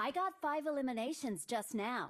I got 5 eliminations just now.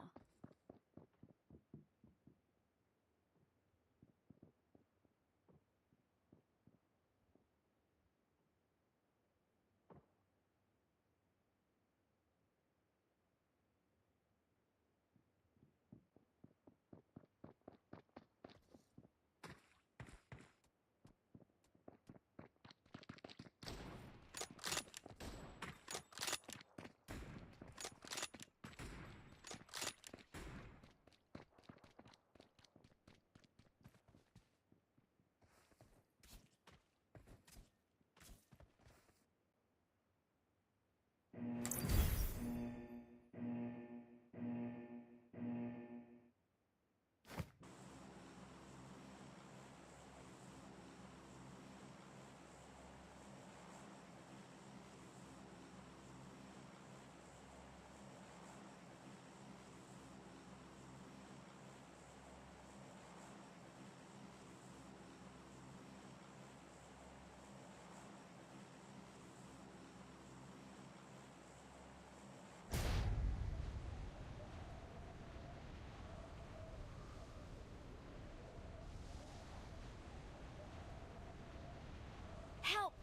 Help!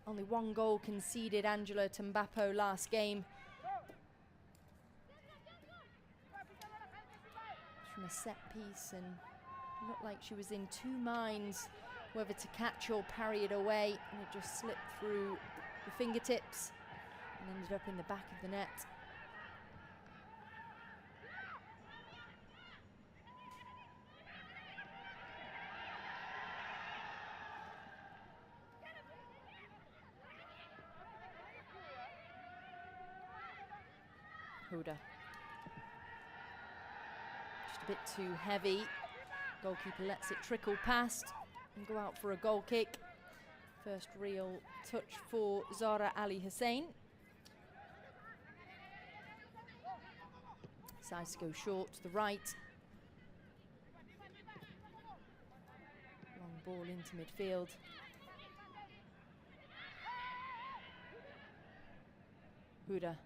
Only one goal conceded, Angela Tambapo, last game. From a set piece, and looked like she was in two minds whether to catch or parry it away, and it just slipped through the fingertips and ended up in the back of the net. Huda. Just a bit too heavy. Goalkeeper lets it trickle past and go out for a goal kick. First real touch for Zara Ali Hussein. Decides to go short to the right. Long ball into midfield. Huda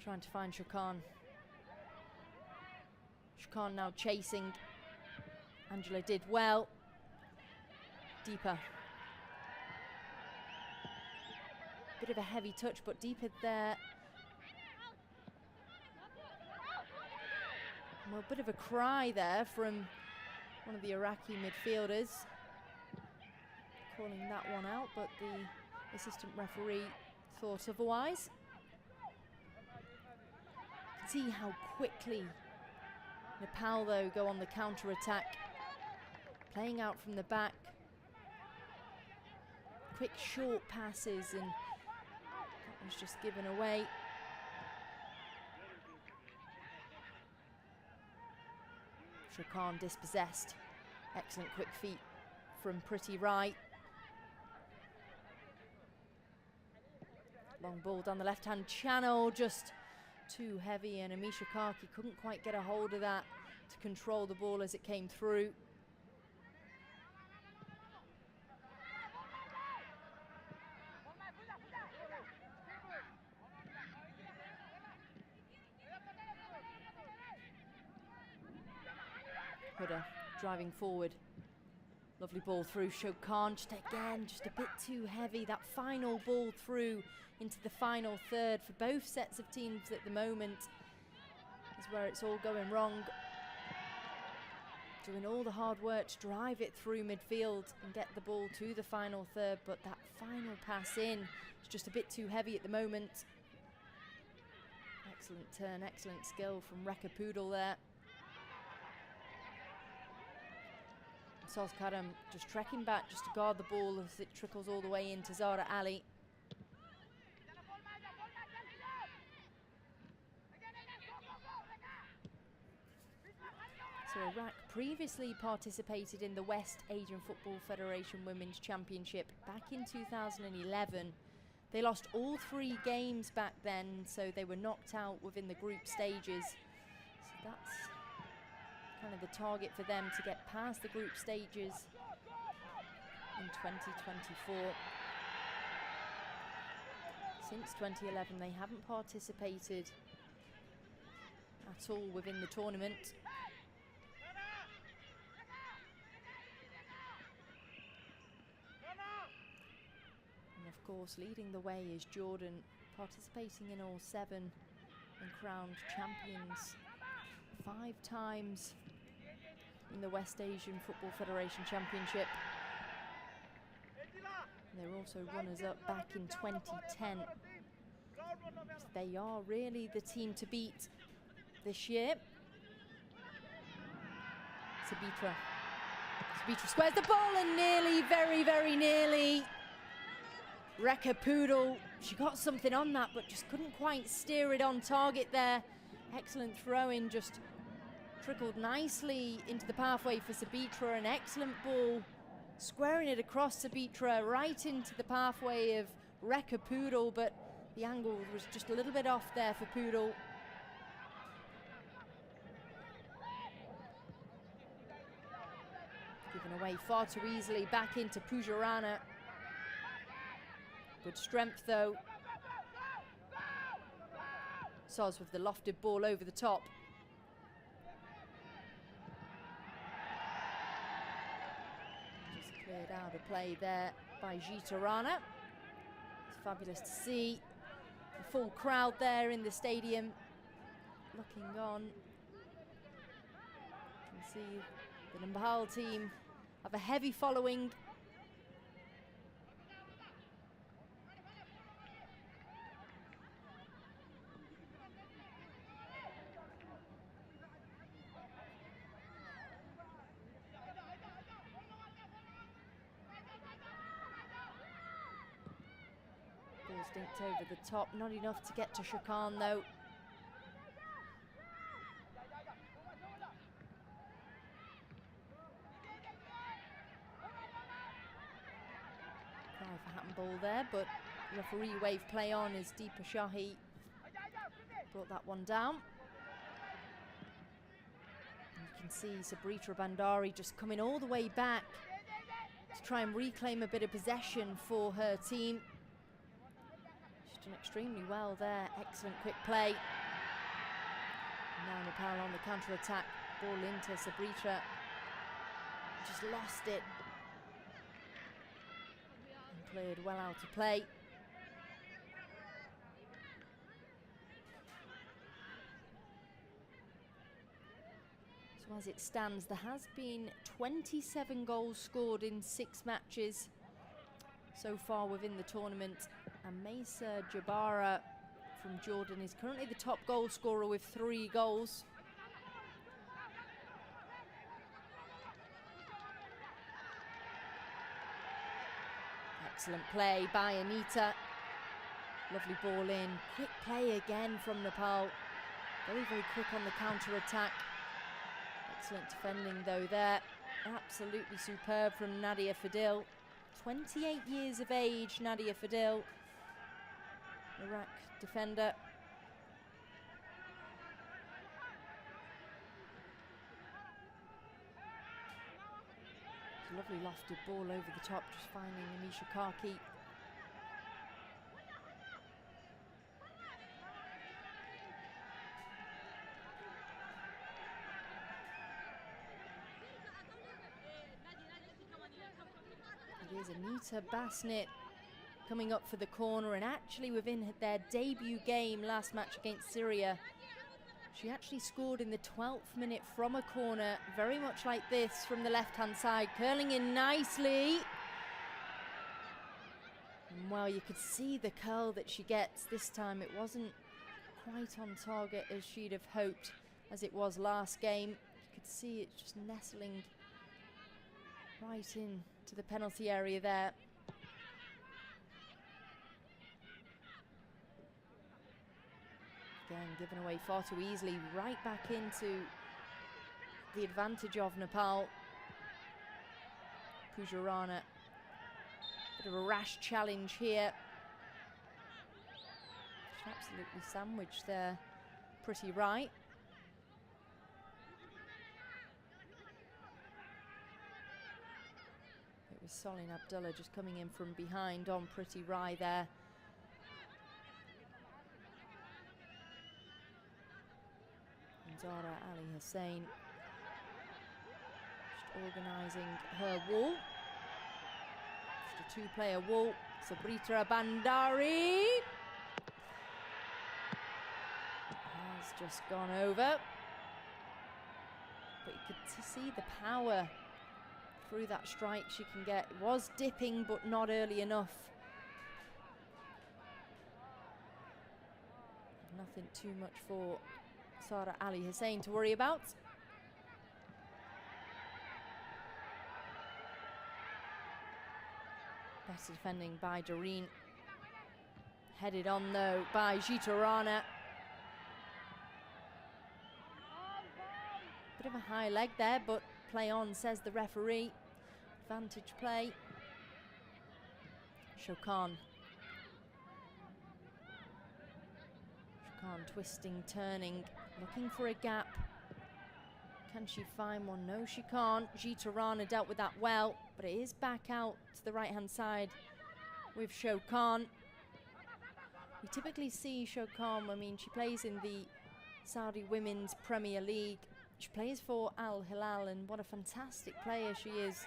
trying to find Shakan. Shakan now chasing. Angela did well. Deepa. Bit of a heavy touch, but Deepa there. Well, a bit of a cry there from one of the Iraqi midfielders. Calling that one out, but the assistant referee thought otherwise. See how quickly Nepal, though, go on the counter-attack. Playing out from the back. Quick, short passes, and that was just given away. Shakan dispossessed. Excellent quick feet from Pretty Right. Long ball down the left-hand channel, just too heavy, and Amisha Kaki couldn't quite get a hold of that to control the ball as it came through. Huda driving forward. Lovely ball through. Shokan just again, just a bit too heavy. That final ball through into the final third for both sets of teams at the moment is where it's all going wrong. Doing all the hard work to drive it through midfield and get the ball to the final third, but that final pass in is just a bit too heavy at the moment. Excellent turn, excellent skill from Rekha Poodle there. Soz Karam just trekking back just to guard the ball as it trickles all the way into Zara Ali. So Iraq previously participated in the West Asian Football Federation Women's Championship back in 2011. They lost all 3 games back then, so they were knocked out within the group stages. So that's kind of the target for them, to get past the group stages in 2024. Since 2011, they haven't participated at all within the tournament. And of course, leading the way is Jordan, participating in all 7 and crowned champions 5 times in the West Asian Football Federation Championship. And they're also runners-up back in 2010. So they are really the team to beat this year. Sabitra squares the ball, and nearly, very, very nearly. Rekha Poodle, she got something on that, but just couldn't quite steer it on target there. Excellent throw-in, just trickled nicely into the pathway for Sabitra. An excellent ball, squaring it across Sabitra, right into the pathway of Rekha Poodle, but the angle was just a little bit off there for Poodle. Given away far too easily, back into Pujarana. Good strength though. Soz with the lofted ball over the top. Just cleared out a play there by Jitarana. It's fabulous to see the full crowd there in the stadium looking on. You can see the Nepal team have a heavy following. Ball stinked over the top, not enough to get to Shakan though. handball there, but referee waved play on as Deepa Shahi brought that one down. And you can see Sabrita Bandari just coming all the way back to try and reclaim a bit of possession for her team. She's done extremely well there. Excellent quick play. Now Nepal on the counter-attack. Ball into Sabrita. Just lost it. And cleared well out of play. So as it stands, there has been 27 goals scored in 6 matches so far within the tournament. And Mesa Jabara from Jordan is currently the top goal scorer with 3 goals. Excellent play by Anita. Lovely ball in. Quick play again from Nepal. Very, very quick on the counter-attack. Excellent defending though there. Absolutely superb from Nadia Fadil. 28 years of age, Nadia Fadil. Iraq defender. It's a lovely lofted ball over the top, just finding Amisha Karki. It is Anita Basnett coming up for the corner, and actually within their debut game last match against Syria, she actually scored in the 12th minute from a corner, very much like this from the left-hand side, curling in nicely. And well, you could see the curl that she gets this time. It wasn't quite on target as she'd have hoped, as it was last game. You could see it just nestling right in to the penalty area there. Again, given away far too easily, right back into the advantage of Nepal. Pujarana, bit of a rash challenge here. She's absolutely sandwiched there, pretty right. It was Solin Abdullah just coming in from behind on Pretty Rai there. And Zara Ali Hussain just organising her wall. Just a 2-player wall. Sabrita Bandari has just gone over. But you could see the power through that strike she can get. It was dipping, but not early enough. Nothing too much for Zara Ali Hussain to worry about. Better defending by Doreen. Headed on though by Jitarana. Bit of a high leg there, but play on, says the referee. Advantage play. Shokan. Shokan twisting, turning, looking for a gap. Can she find one? No, she can't. Jitarana dealt with that well, but it is back out to the right-hand side with Shokan. We typically see Shokan, I mean, she plays in the Saudi Women's Premier League. She plays for Al Hilal, and what a fantastic player she is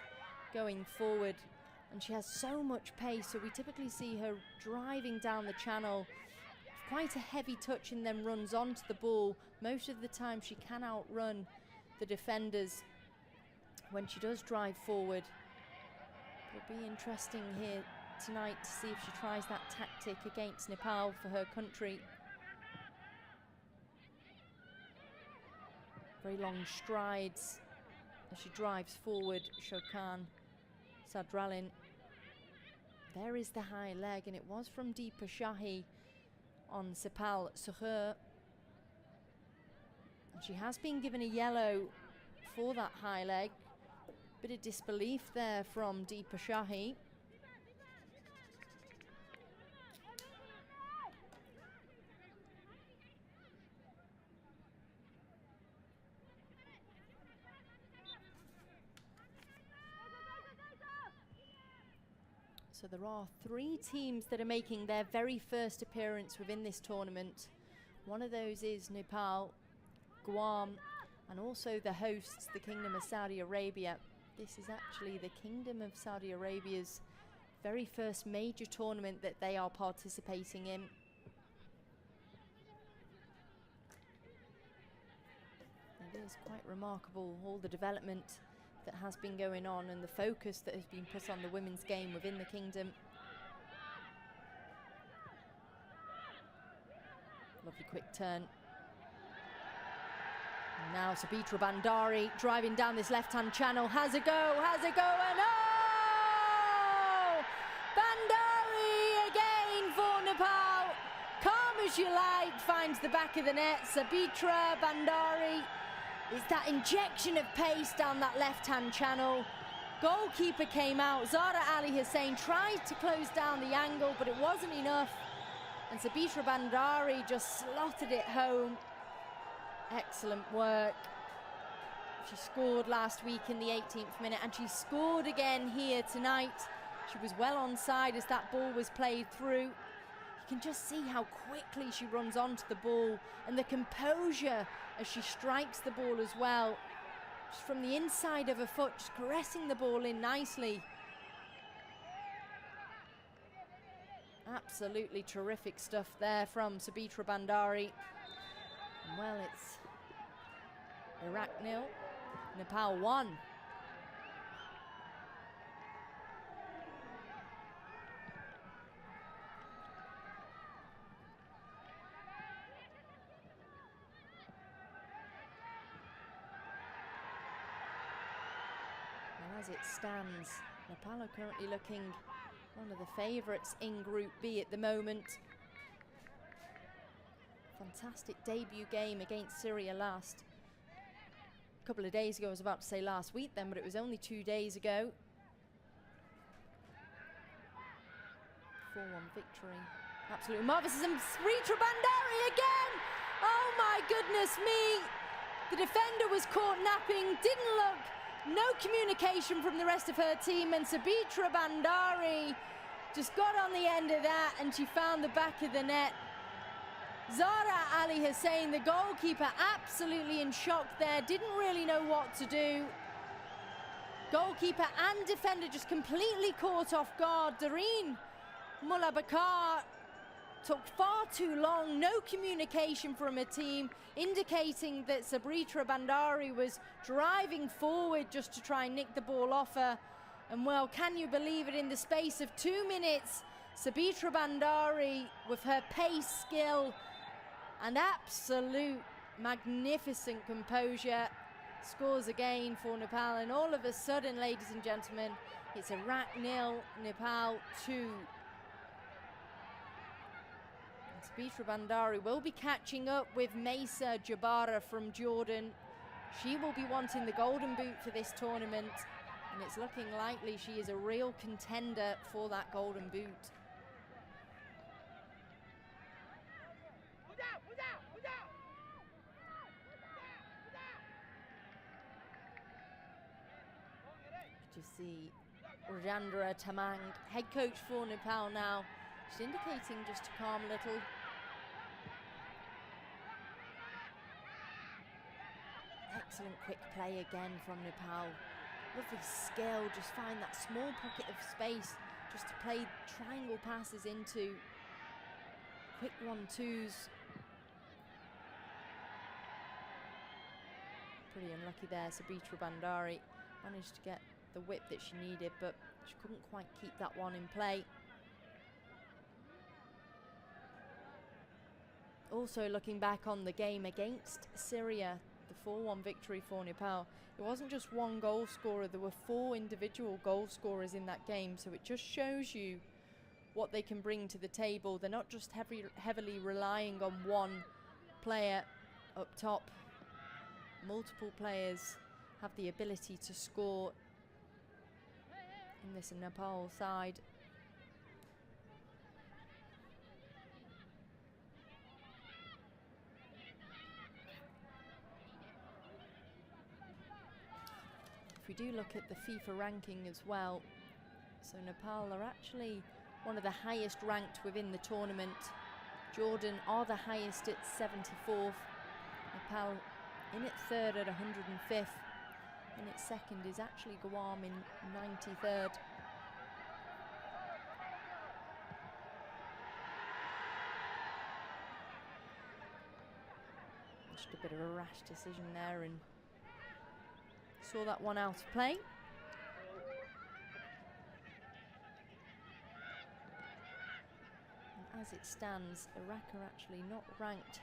going forward. And she has so much pace, so we typically see her driving down the channel. Quite a heavy touch and then runs onto the ball. Most of the time she can outrun the defenders when she does drive forward. It'll be interesting here tonight to see if she tries that tactic against Nepal for her country. Very long strides as she drives forward, Shokan Sadralin. There is the high leg, and it was from Deepa Shahi on Sepal Sukhur. And she has been given a yellow for that high leg. Bit of disbelief there from Deepa Shahi. So there are 3 teams that are making their very first appearance within this tournament. One of those is Nepal, Guam, and also the hosts, the Kingdom of Saudi Arabia. This is actually the Kingdom of Saudi Arabia's very first major tournament that they are participating in. It is quite remarkable, all the development that has been going on and the focus that has been put on the women's game within the kingdom. Lovely quick turn. And now Sabitra Bandari driving down this left-hand channel, has a go, and oh! Bandari again for Nepal. Calm as you like, finds the back of the net. Sabitra Bandari is that injection of pace down that left-hand channel. Goalkeeper came out. Zara Ali Hussein tried to close down the angle, but it wasn't enough. And Sabitra Bandari just slotted it home. Excellent work. She scored last week in the 18th minute, and she scored again here tonight. She was well onside as that ball was played through. You can just see how quickly she runs onto the ball and the composure as she strikes the ball as well. Just from the inside of her foot, just caressing the ball in nicely. Absolutely terrific stuff there from Sabitra Bandari. Well, it's Iraq 0, Nepal 1. As it stands, Nepal are currently looking one of the favourites in Group B at the moment. Fantastic debut game against Syria a couple of days ago. I was about to say last week then, but it was only 2 days ago. 4-1 victory. Absolutely marvellous. And Sabitra Bandari again! Oh my goodness me! The defender was caught napping, didn't look. No communication from the rest of her team, and Sabitra Bandari just got on the end of that and she found the back of the net. Zara Ali Hussein, the goalkeeper, absolutely in shock there, didn't really know what to do. Goalkeeper and defender just completely caught off guard. Doreen Mullah Bakar took far too long, no communication from her team, indicating that Sabitra Bandari was driving forward just to try and nick the ball off her. And well, can you believe it, in the space of 2 minutes, Sabitra Bandari, with her pace, skill, and absolute magnificent composure, scores again for Nepal. And all of a sudden, ladies and gentlemen, it's Iraq 0, Nepal 2. Sabitra Bandari will be catching up with Maysa Jabara from Jordan. She will be wanting the golden boot for this tournament, and it's looking likely she is a real contender for that golden boot. You see Rajendra Tamang, head coach for Nepal now. She's indicating just to calm a little. Excellent quick play again from Nepal. Lovely skill, just find that small pocket of space just to play triangle passes into. Quick 1-2s. Pretty unlucky there, Sabitra Bandari managed to get the whip that she needed, but she couldn't quite keep that one in play. Also looking back on the game against Syria, the 4-1 victory for Nepal, it wasn't just one goal scorer, there were 4 individual goal scorers in that game, so it just shows you what they can bring to the table. They're not just heavily relying on one player up top. Multiple players have the ability to score in this Nepal side. If we do look at the FIFA ranking as well, So Nepal are actually one of the highest ranked within the tournament. Jordan are the highest at 74th. Nepal in at third at 105th. In its second is actually Guam in 93rd. Just a bit of a rash decision there and saw that one out of play. And as it stands, Iraq are actually not ranked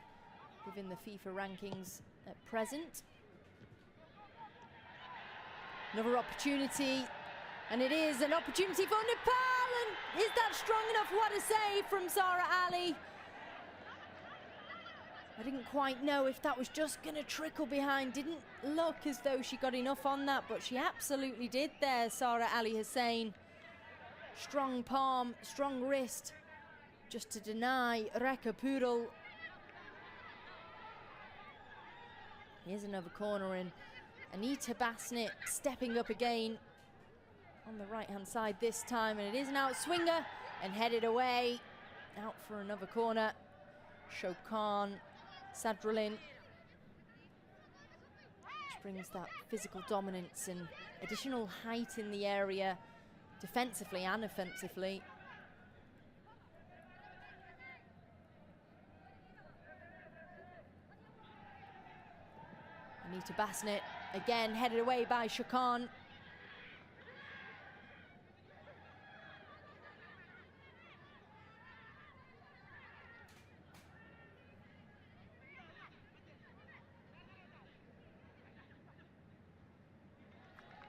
within the FIFA rankings at present. Another opportunity, and it is an opportunity for Nepal, and is that strong enough? What a save from Zara Ali. I didn't quite know if that was just going to trickle behind. Didn't look as though she got enough on that, but she absolutely did there, Zara Ali Hussein. Strong palm, strong wrist, just to deny Rekha Pudel. Here's another corner, and Anita Basnett stepping up again on the right-hand side this time, and it is an outswinger and headed away. Out for another corner. Shokan Sadrulin, which brings that physical dominance and additional height in the area, defensively and offensively. Anita Basnett again headed away by Shokan.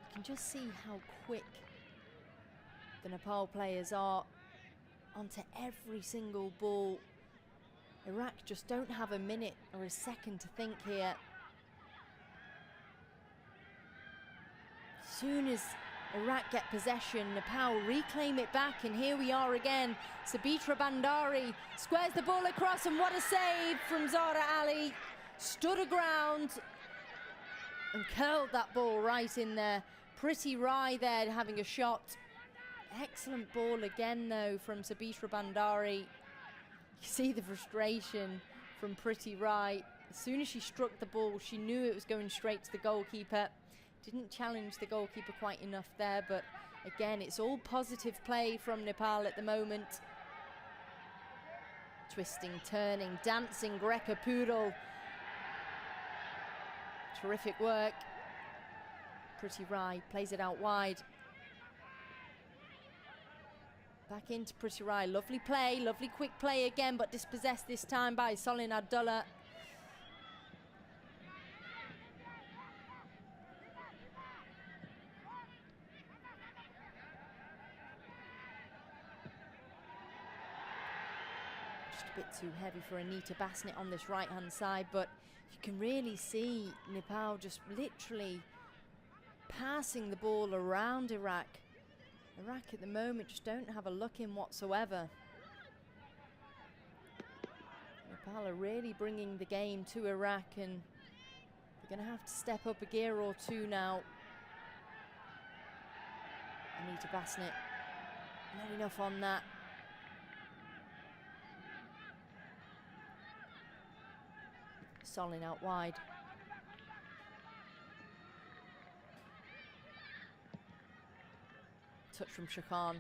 You can just see how quick the Nepal players are onto every single ball. Iraq just don't have a minute or a second to think here. As soon as Iraq get possession, Nepal reclaim it back, and here we are again. Sabitra Bandari squares the ball across, and what a save from Zara Ali. Stood her ground and curled that ball right in there. Pretty Rai there having a shot. Excellent ball again though from Sabitra Bandari. You see the frustration from Pretty Rai. As soon as she struck the ball, she knew it was going straight to the goalkeeper. Didn't challenge the goalkeeper quite enough there, but again, it's all positive play from Nepal at the moment. Twisting, turning, dancing Rekha Pudel. Terrific work. Pretty Rai plays it out wide. Back into Pretty Rai. Lovely play, lovely quick play again, but dispossessed this time by Solin Abdullah. Bit too heavy for Anita Basnett on this right hand side, but you can really see Nepal just literally passing the ball around Iraq. Iraq at the moment just don't have a look in whatsoever. Nepal are really bringing the game to Iraq, and they're going to have to step up a gear or two now. Anita Basnett, not enough on that. Solin out wide. Touch from Shokan.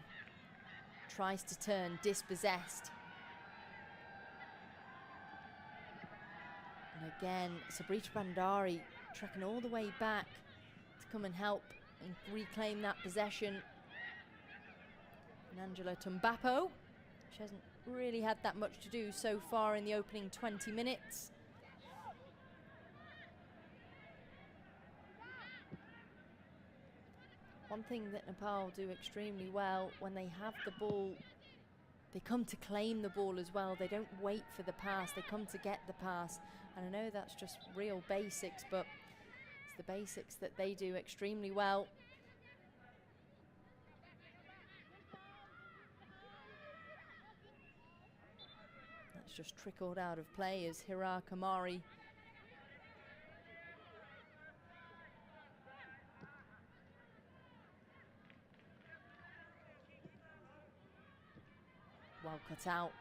Tries to turn, dispossessed. And again, Sabitra Bandari trekking all the way back to come and help and reclaim that possession. And Angela Tumbapo, she hasn't really had that much to do so far in the opening 20 minutes. One thing that Nepal do extremely well, when they have the ball, they come to claim the ball as well. They don't wait for the pass, they come to get the pass. And I know that's just real basics, but it's the basics that they do extremely well. That's just trickled out of play as Hira Kamari well cut out.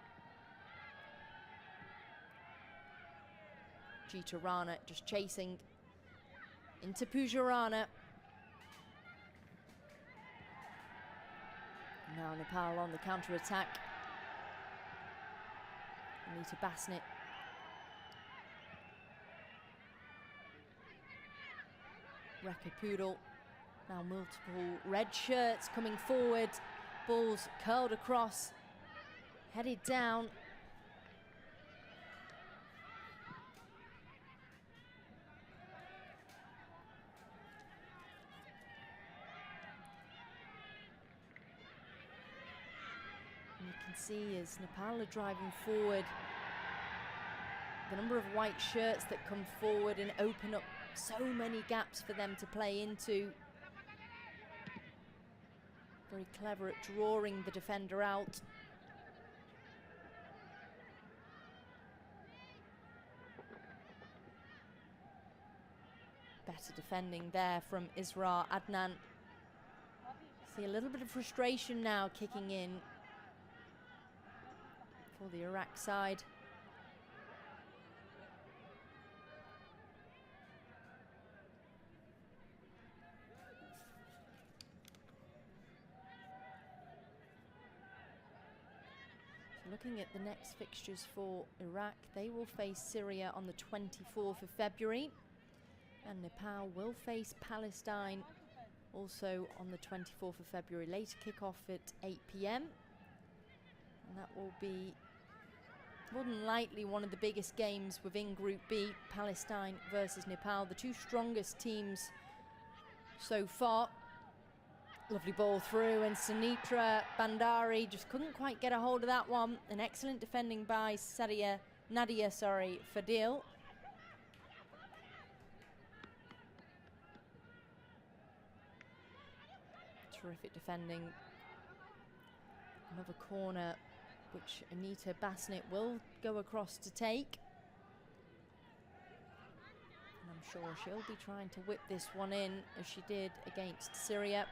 Jita Rana just chasing into Pooja Rana. Now Nepal on the counter-attack. Anita Basnett. Rekha Poodle. Now multiple red shirts coming forward. Balls curled across. Headed down. And you can see as Nepal are driving forward, the number of white shirts that come forward and open up so many gaps for them to play into. Very clever at drawing the defender out. Better defending there from Isra Adnan. See a little bit of frustration now kicking in for the Iraq side. Looking at the next fixtures for Iraq, they will face Syria on the 24th of February, and Nepal will face Palestine also on the 24th of February. Later kick-off at 8 p.m. and that will be more than likely one of the biggest games within Group B, Palestine versus Nepal, the two strongest teams so far. Lovely ball through, and Sunitra Bandari just couldn't quite get a hold of that one. An excellent defending by Nadia Fadil. Terrific defending. Another corner which Anita Basnett will go across to take. And I'm sure she'll be trying to whip this one in as she did against Syria.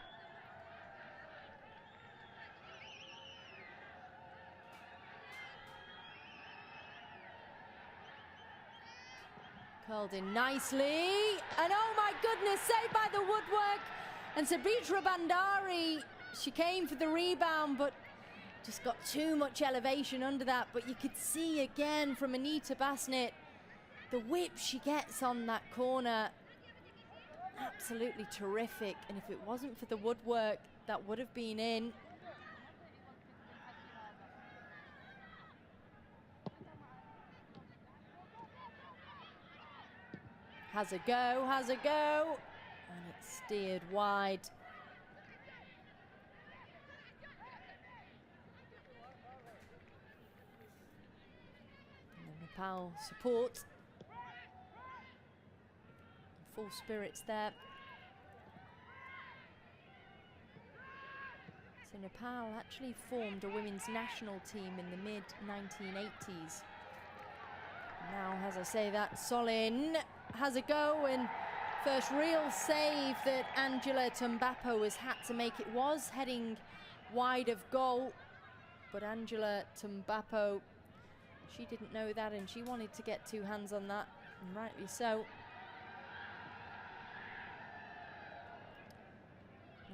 Curled in nicely, and oh my goodness, saved by the woodwork. And Sabitra Bandari, she came for the rebound, but just got too much elevation under that. But you could see again from Anita Basnett, the whip she gets on that corner. Absolutely terrific, and if it wasn't for the woodwork, that would have been in. Has a go, and it's steered wide. And the Nepal support. Full spirits there. So Nepal actually formed a women's national team in the mid-1980s. Now, as I say that, Solin has a go, and first real save that Angela Tumbapo has had to make. It was heading wide of goal, but Angela Tumbapo, she didn't know that, and she wanted to get two hands on that, and rightly so.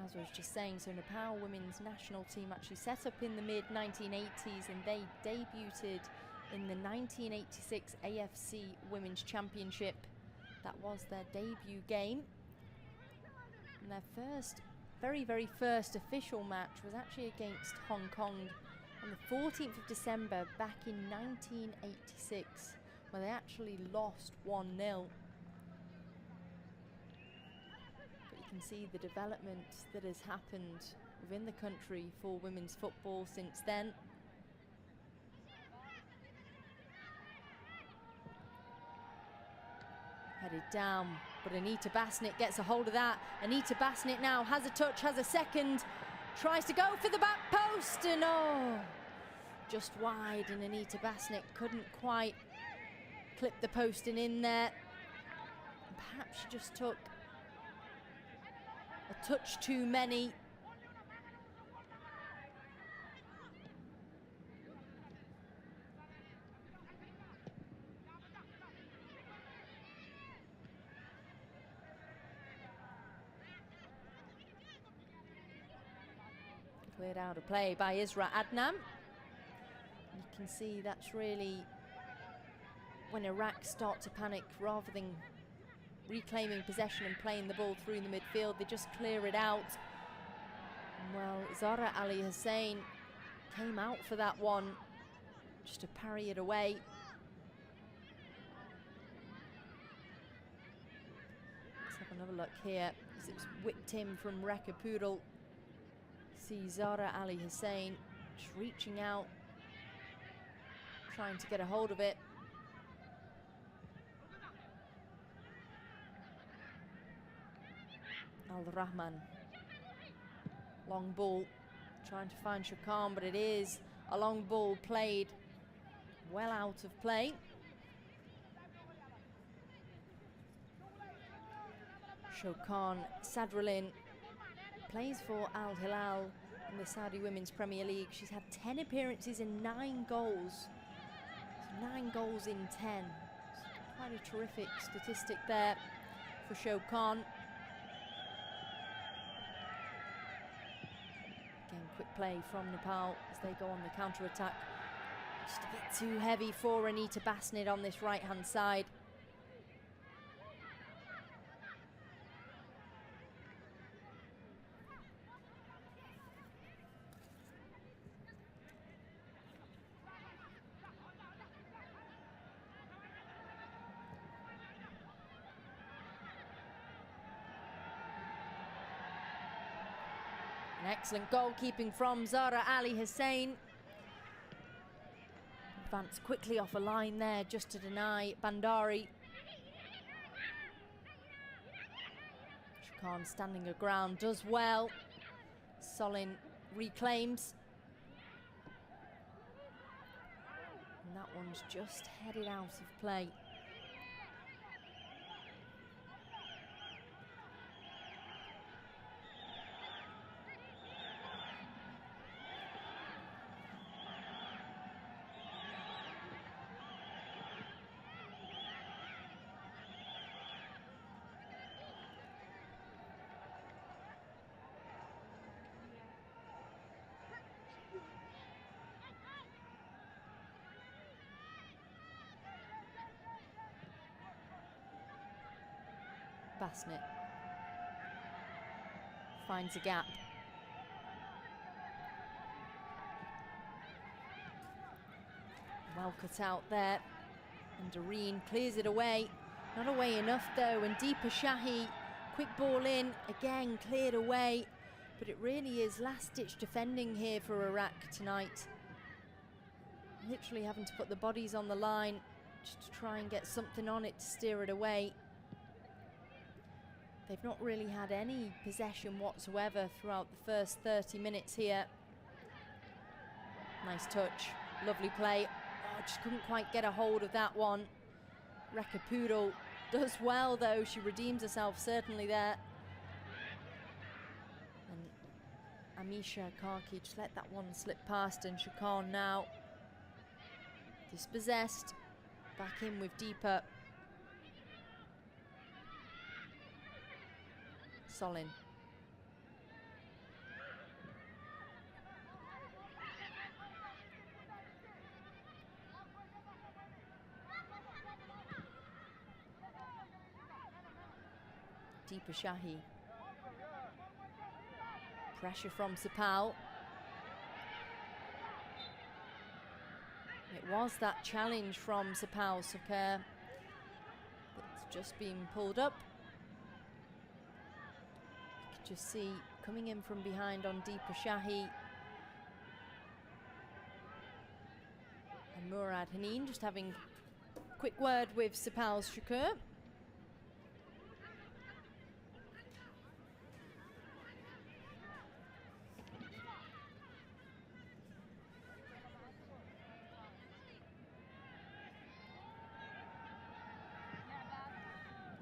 As I was just saying, so Nepal women's national team actually set up in the mid-1980s, and they debuted in the 1986 AFC Women's Championship. That was their debut game. And their very first official match was actually against Hong Kong on the 14th of December back in 1986, where they actually lost 1-0. But you can see the development that has happened within the country for women's football since then. Headed down, but Anita Basnett gets a hold of that. Anita Basnett now has a touch, has a second, tries to go for the back post, and oh, just wide, and Anita Basnett couldn't quite clip the post and in there. Perhaps she just took a touch too many. Cleared out of play by Isra Adnam. You can see that's really when Iraq start to panic, rather than reclaiming possession and playing the ball through the midfield, they just clear it out. And well, Zara Ali Hussein came out for that one, just to parry it away. Let's have another look here, as it was whipped in from Rekha Poodle. See Zara Ali Hussein just reaching out, trying to get a hold of it. Al-Rahman, long ball, trying to find Shakan, but it is a long ball played well out of play. Shokan Sadrullin plays for Al Hilal in the Saudi Women's Premier League. She's had 10 appearances and 9 goals. So 9 goals in 10. It's quite a terrific statistic there for Shokan. Again, quick play from Nepal as they go on the counter-attack. Just a bit too heavy for Anita Basnett on this right-hand side. An excellent goalkeeping from Zara Ali Hussein. Advance quickly off a line there just to deny Bandari. Shakan standing her ground, does well. Solin reclaims. And that one's just headed out of play. Basnett finds a gap. Well cut out there. And Doreen clears it away. Not away enough though. And Deepa Shahi, quick ball in, again cleared away. But it really is last-ditch defending here for Iraq tonight. Literally having to put the bodies on the line just to try and get something on it to steer it away. They've not really had any possession whatsoever throughout the first 30 minutes here. Nice touch, lovely play. Oh, just couldn't quite get a hold of that one. Rekha Poodle does well though, she redeems herself certainly there. And Amisha Karki just let that one slip past, and Shakan now dispossessed. Back in with Deepa. Solin. Deepa Shahi. Pressure from Sepal. It was that challenge from Sepal Sukher that's just been pulled up. Just see coming in from behind on Deepa Shahi. And Murad Haneen just having a quick word with Sepal Sukher.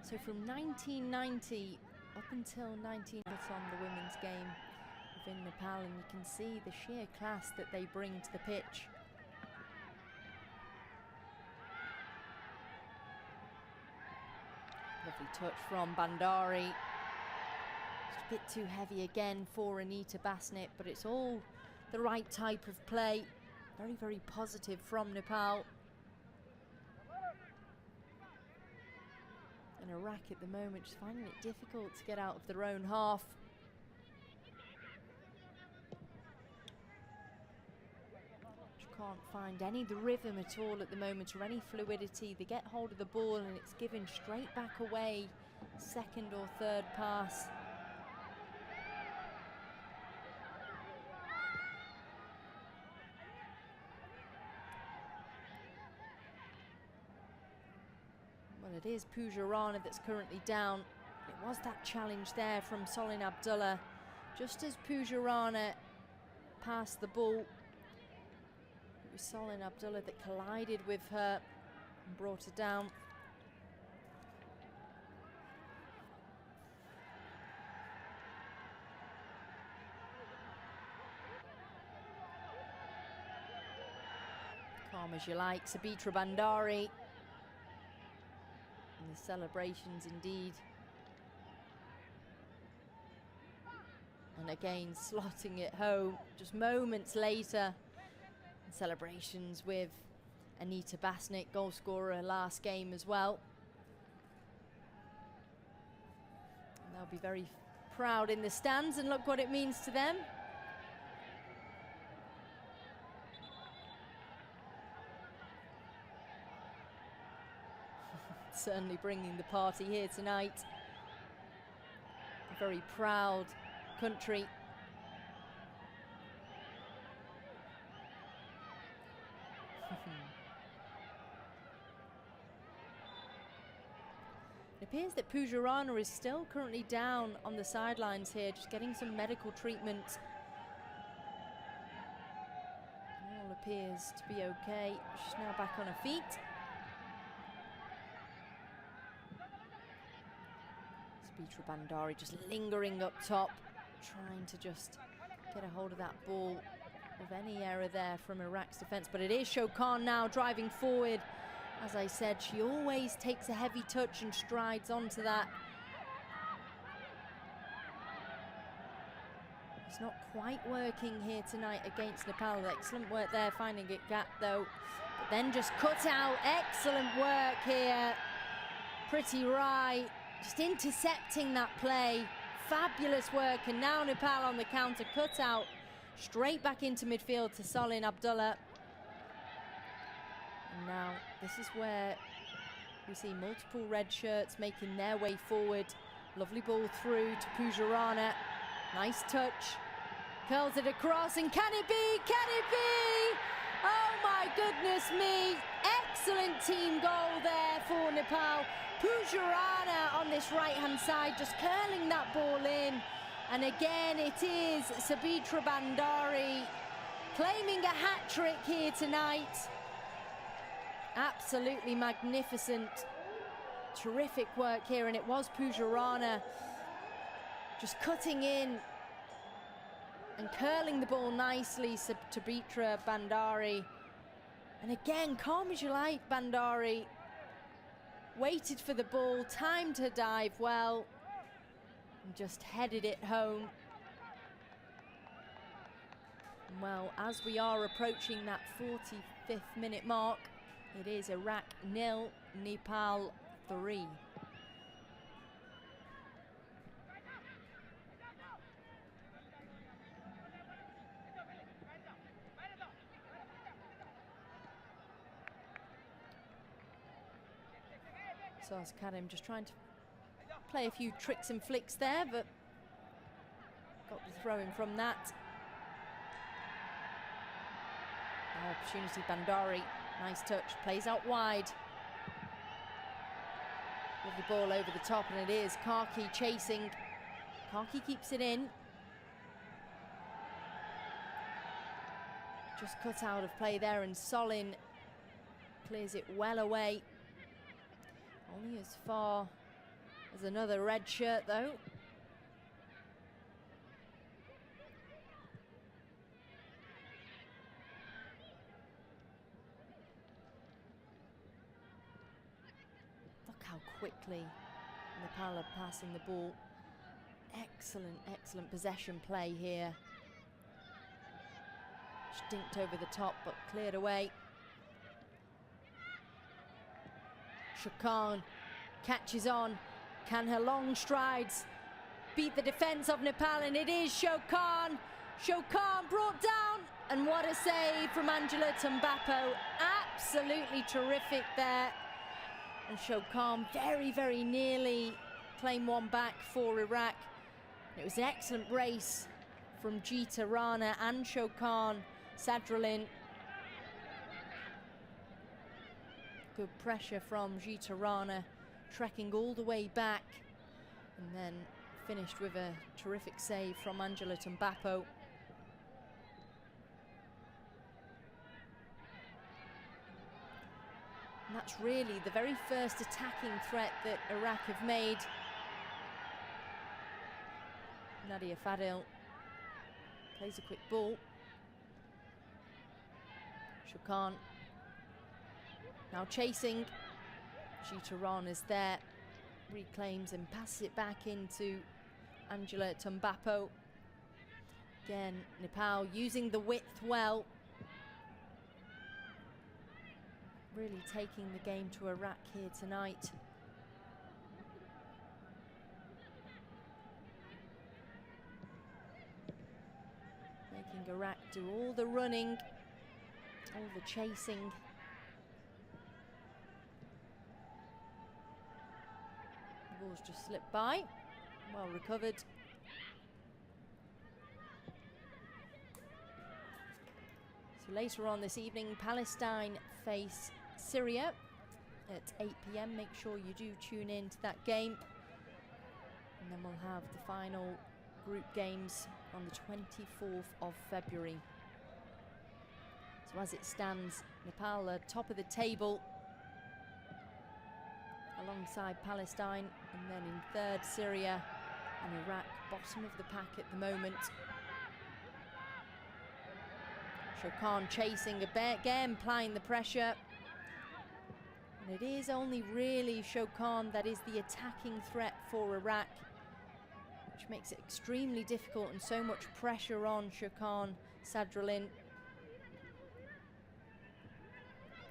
So from 1990 up until 19 on the women's game within Nepal, and you can see the sheer class that they bring to the pitch. Lovely touch from Bandari. Just A bit too heavy again for Anita Basnet, but it's all the right type of play. Very, very positive from Nepal. And Iraq at the moment just finding it difficult to get out of their own half. Just can't find any of the rhythm at all at the moment, or any fluidity. They get hold of the ball and it's given straight back away. Second or third pass. Well, it is Pujarana that's currently down. It was that challenge there from Solin Abdullah. Just as Pujarana passed the ball, it was Solin Abdullah that collided with her and brought her down. Calm as you like, Sabitra Bandari. And the celebrations indeed. And again, slotting it home just moments later. And celebrations with Anita Basnet, goal scorer last game as well. And they'll be very proud in the stands, and look what it means to them. Certainly bringing the party here tonight. A very proud country. It appears that Pujarana is still currently down on the sidelines here, just getting some medical treatment. All appears to be okay. She's now back on her feet. Sabitra Bandari just lingering up top, trying to just get a hold of that ball. With any error there from Iraq's defence, but it is Shokan now driving forward. As I said, she always takes a heavy touch and strides onto that. It's not quite working here tonight against Nepal. Excellent work there, finding a gap though. But then just cut out. Excellent work here. Pretty Rai just intercepting that play. Fabulous work, and now Nepal on the counter, cut out. Straight back into midfield to Solin Abdullah. And now this is where we see multiple red shirts making their way forward. Lovely ball through to Pujarana. Nice touch. Curls it across, and can it be? Can it be? Oh my goodness me. Excellent team goal there for Nepal. Pujarana on this right-hand side, just curling that ball in. And again, it is Sabitra Bandari claiming a hat-trick here tonight. Absolutely magnificent. Terrific work here, and it was Pujarana just cutting in and curling the ball nicely, Sabitra Bandari. And again, calm as you like, Bandari. Waited for the ball, timed her dive well, and just headed it home. Well, as we are approaching that 45th minute mark, it is Iraq 0, Nepal 3. Saz Karim just trying to play a few tricks and flicks there, but got the throw in from that. Now opportunity, Bandari, nice touch, plays out wide. With the ball over the top, and it is Karki chasing. Karki keeps it in. Just cut out of play there, and Solin clears it well away. Only as far as another red shirt though. Look how quickly Nepal are passing the ball. Excellent, excellent possession play here. Stinked over the top, but cleared away. Shakan catches on. Can her long strides beat the defence of Nepal? And it is Shokan. Shokan brought down. And what a save from Angela Tumbapo. Absolutely terrific there. And Shokan very, very nearly claim one back for Iraq. It was an excellent race from Geeta Rana and Shokan Sadralin. Good pressure from Geeta Rana, trekking all the way back, and then finished with a terrific save from Angela Tumbapo. And that's really the very first attacking threat that Iraq have made. Nadia Fadil plays a quick ball. Shokan now chasing. Geeta Rana's there, reclaims and passes it back into Angela Tumbapo. Again, Nepal using the width well. Really taking the game to Iraq here tonight. Making Iraq do all the running, all the chasing. The ball's just slipped by. Well recovered. So later on this evening, Palestine face Syria at 8 p.m. Make sure you do tune in to that game. And then we'll have the final group games on the 24th of February. So as it stands, Nepal are top of the table alongside Palestine, and then in third Syria, and Iraq bottom of the pack at the moment. Shokan chasing again, applying the pressure. And it is only really Shokan that is the attacking threat for Iraq, which makes it extremely difficult and so much pressure on Shokan Sadralin.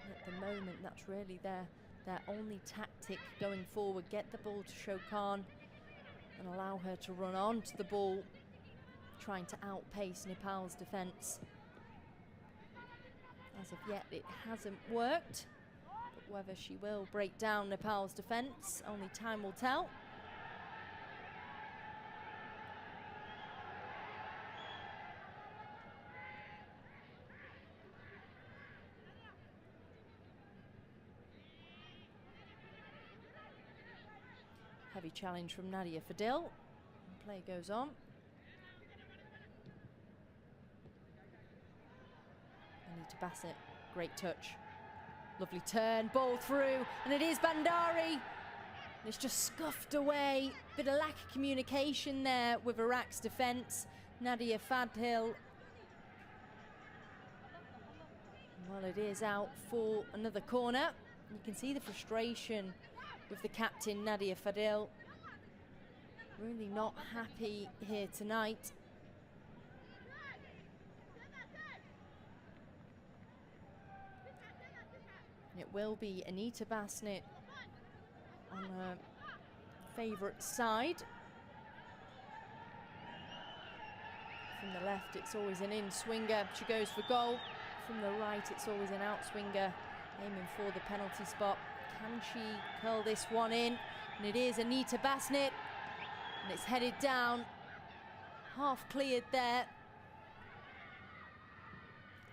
At the moment, that's really their only tactic going forward. Get the ball to Shokan and allow her to run onto the ball, trying to outpace Nepal's defence. As of yet, it hasn't worked, but whether she will break down Nepal's defence, only time will tell. Heavy challenge from Nadia Fadil. Play goes on. Anita Bassett, great touch. Lovely turn, ball through, and it is Bandari. And it's just scuffed away. Bit of lack of communication there with Iraq's defence. Nadia Fadil. Well, it is out for another corner. You can see the frustration with the captain, Nadia Fadil. Really not happy here tonight. It will be Anita Bassett on her favourite side. From the left, it's always an in-swinger. She goes for goal. From the right, it's always an out-swinger, aiming for the penalty spot. Can she curl this one in? And it is Anita Bassett. And it's headed down. Half cleared there.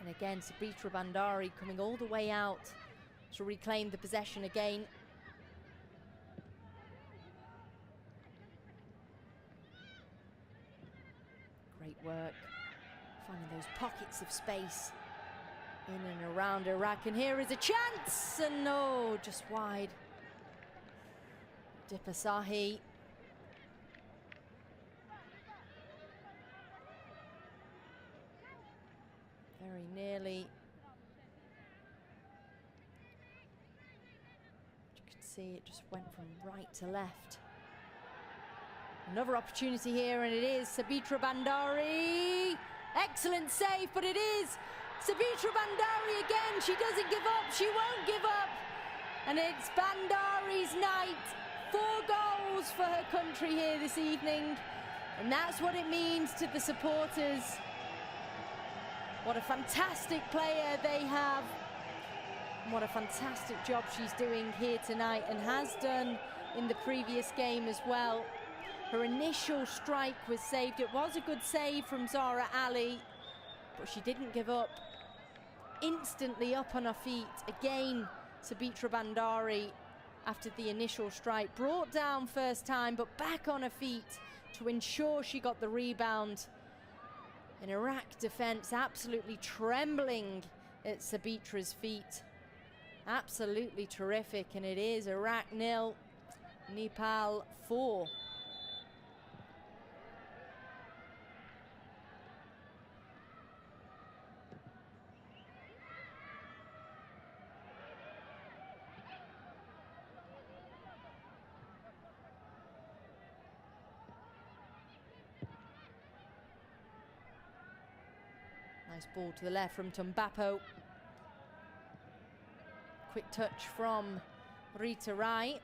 And again, Sabitra Bandari coming all the way out to reclaim the possession again. Great work. Finding those pockets of space in and around Iraq, and here is a chance, and no, just wide. Dipasahi. Very nearly. You can see it just went from right to left. Another opportunity here, and it is Sabitra Bandari. Excellent save, but it is Sabitra Bandari again. She doesn't give up. She won't give up. And it's Bandari's night. 4 goals for her country here this evening. And that's what it means to the supporters. What a fantastic player they have. And what a fantastic job she's doing here tonight, and has done in the previous game as well. Her initial strike was saved. It was a good save from Zara Ali, but she didn't give up. Instantly up on her feet. Again, Sabitra Bandari, after the initial strike, brought down first time, but back on her feet to ensure she got the rebound. An Iraq defense absolutely trembling at Sabitra's feet. Absolutely terrific, and it is Iraq 0, Nepal 4. Nice ball to the left from Tumbapo. Quick touch from Rita Rai.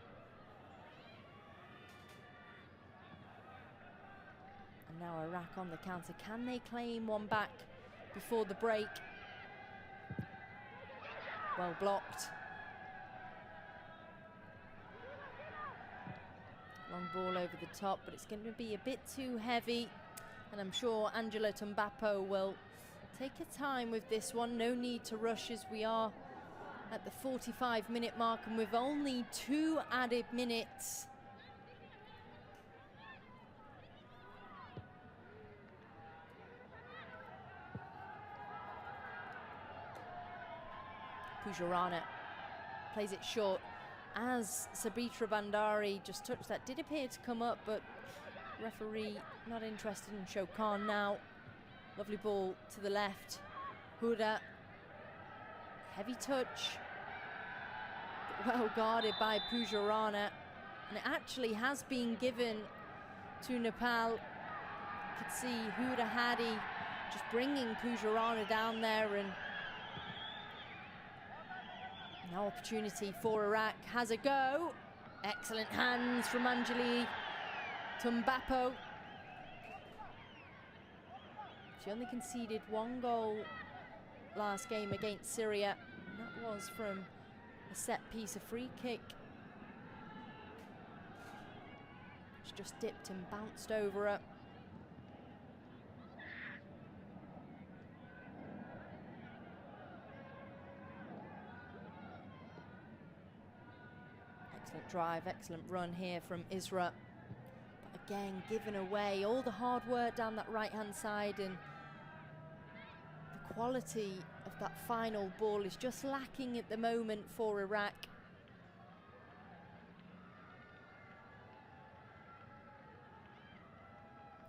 And now Iraq on the counter. Can they claim one back before the break? Well blocked. Long ball over the top, but it's going to be a bit too heavy. And I'm sure Angela Tumbapo will take her time with this one. No need to rush, as we are at the 45-minute mark, and with only 2 added minutes. Pujarana plays it short as Sabitra Bandari just touched that. Did appear to come up, but referee not interested in Shokan now. Lovely ball to the left. Huda. Heavy touch. But well guarded by Pujarana. And it actually has been given to Nepal. You could see Huda Hadi just bringing Pujarana down there, and no opportunity for Iraq. Has a go. Excellent hands from Anjali Tumbapo. She only conceded 1 goal last game against Syria, and that was from a set piece, a free kick. She just dipped and bounced over her. Excellent drive, excellent run here from Isra. But again, given away. All the hard work down that right-hand side, and the quality of that final ball is just lacking at the moment for Iraq.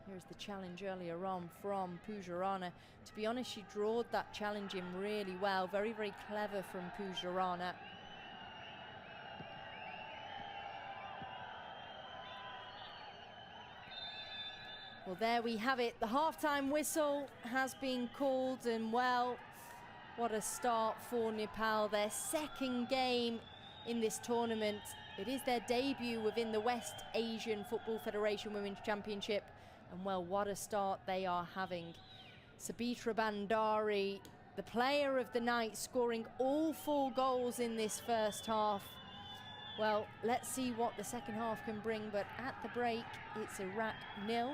Here's the challenge earlier on from Pujarana. To be honest, she drawed that challenge in really well. Very, very clever from Pujarana. Well, there we have it. The halftime whistle has been called, and well, what a start for Nepal. Their second game in this tournament. It is their debut within the West Asian Football Federation Women's Championship. And well, what a start they are having. Sabitra Bandari, the player of the night, scoring all 4 goals in this first half. Well, let's see what the second half can bring, but at the break, it's Iraq 0,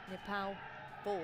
Nepal 4.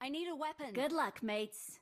I need a weapon. Good luck, mates.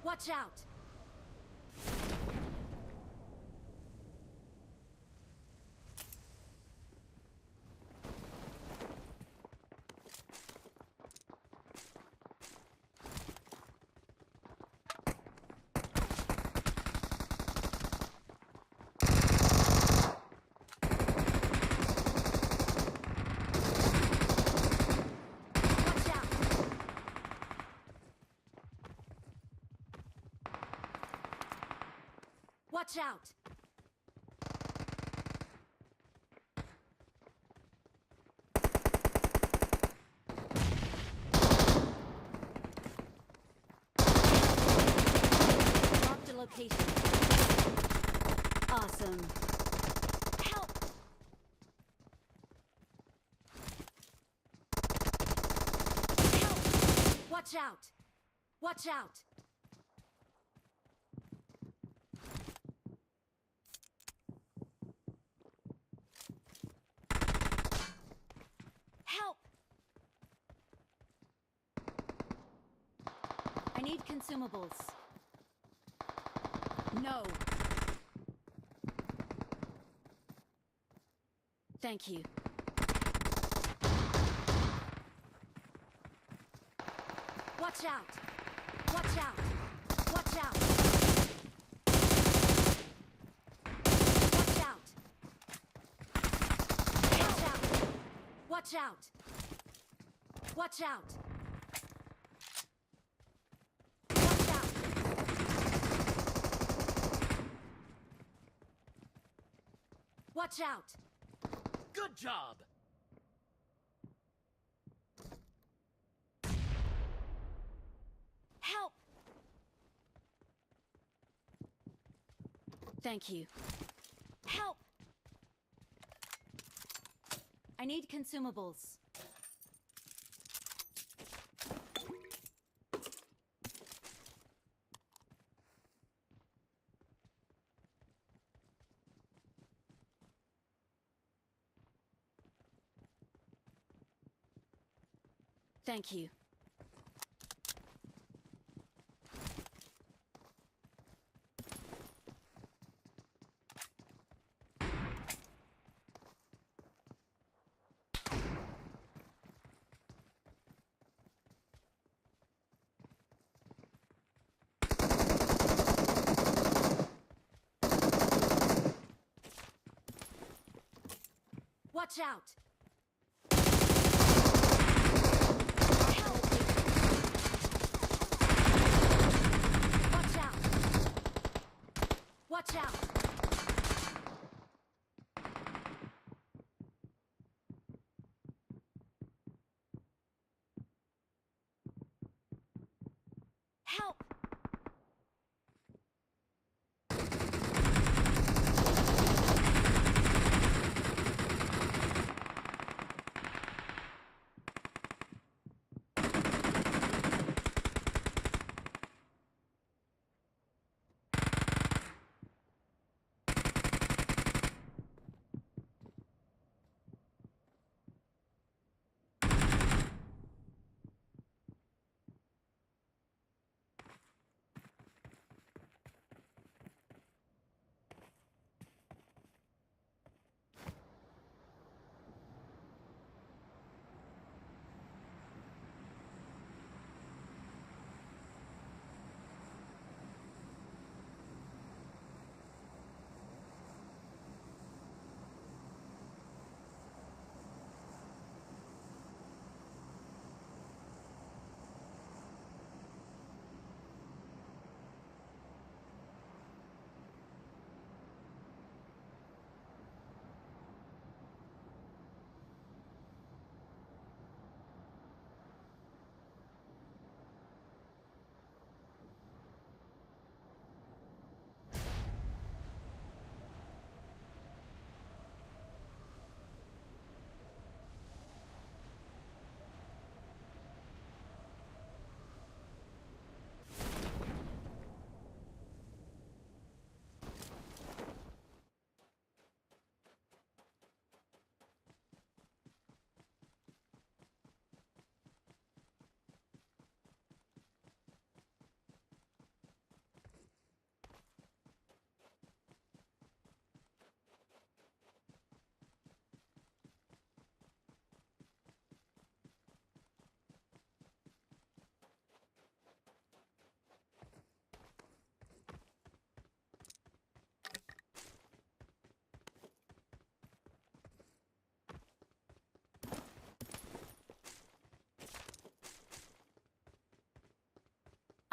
Watch out! Watch out! Mark the location. Awesome. Help! Help! Watch out! Watch out! I need consumables. No. Thank you. Watch out! Watch out! Watch out! Watch out! Watch out! Watch out! Watch out! Watch out! Good job! Help! Thank you. Help! I need consumables. Thank you. Watch out! Watch out! Help!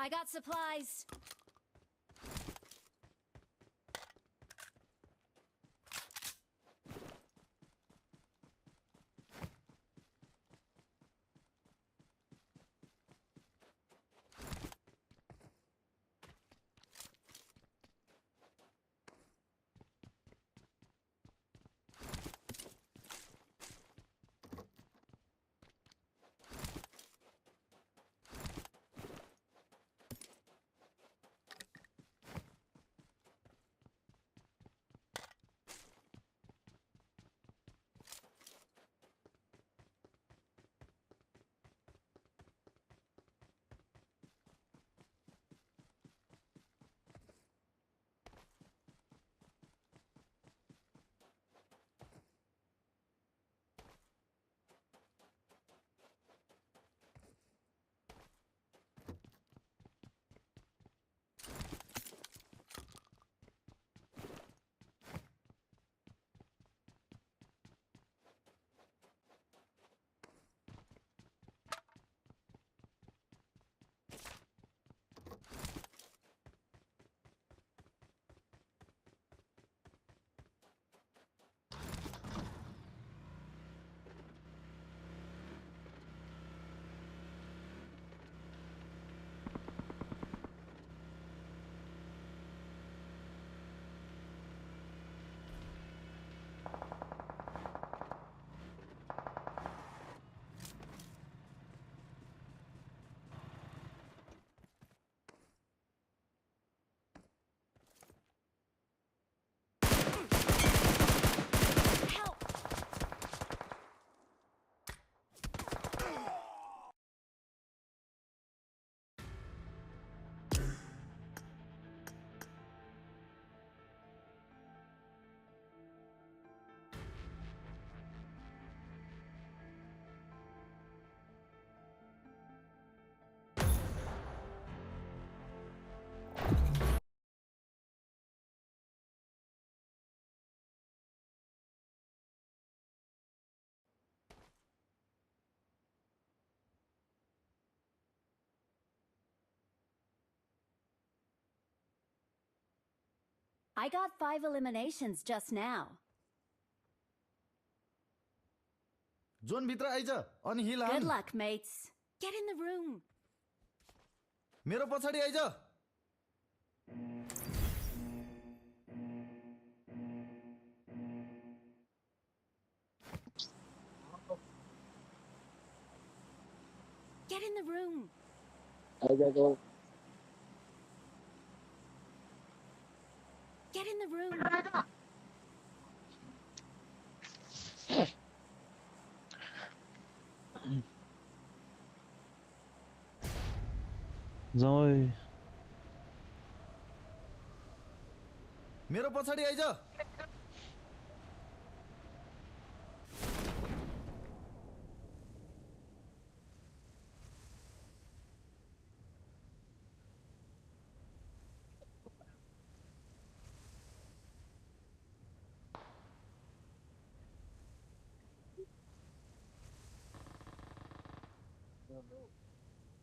I got supplies. Help! I got 5 eliminations just now. Zone भित्र eyes अनि हिल Good हान luck, mates. Get in the room. मेरो पछाडि eyes Get in the room. Get in the room. Rồi. मेरो पछाडि eyes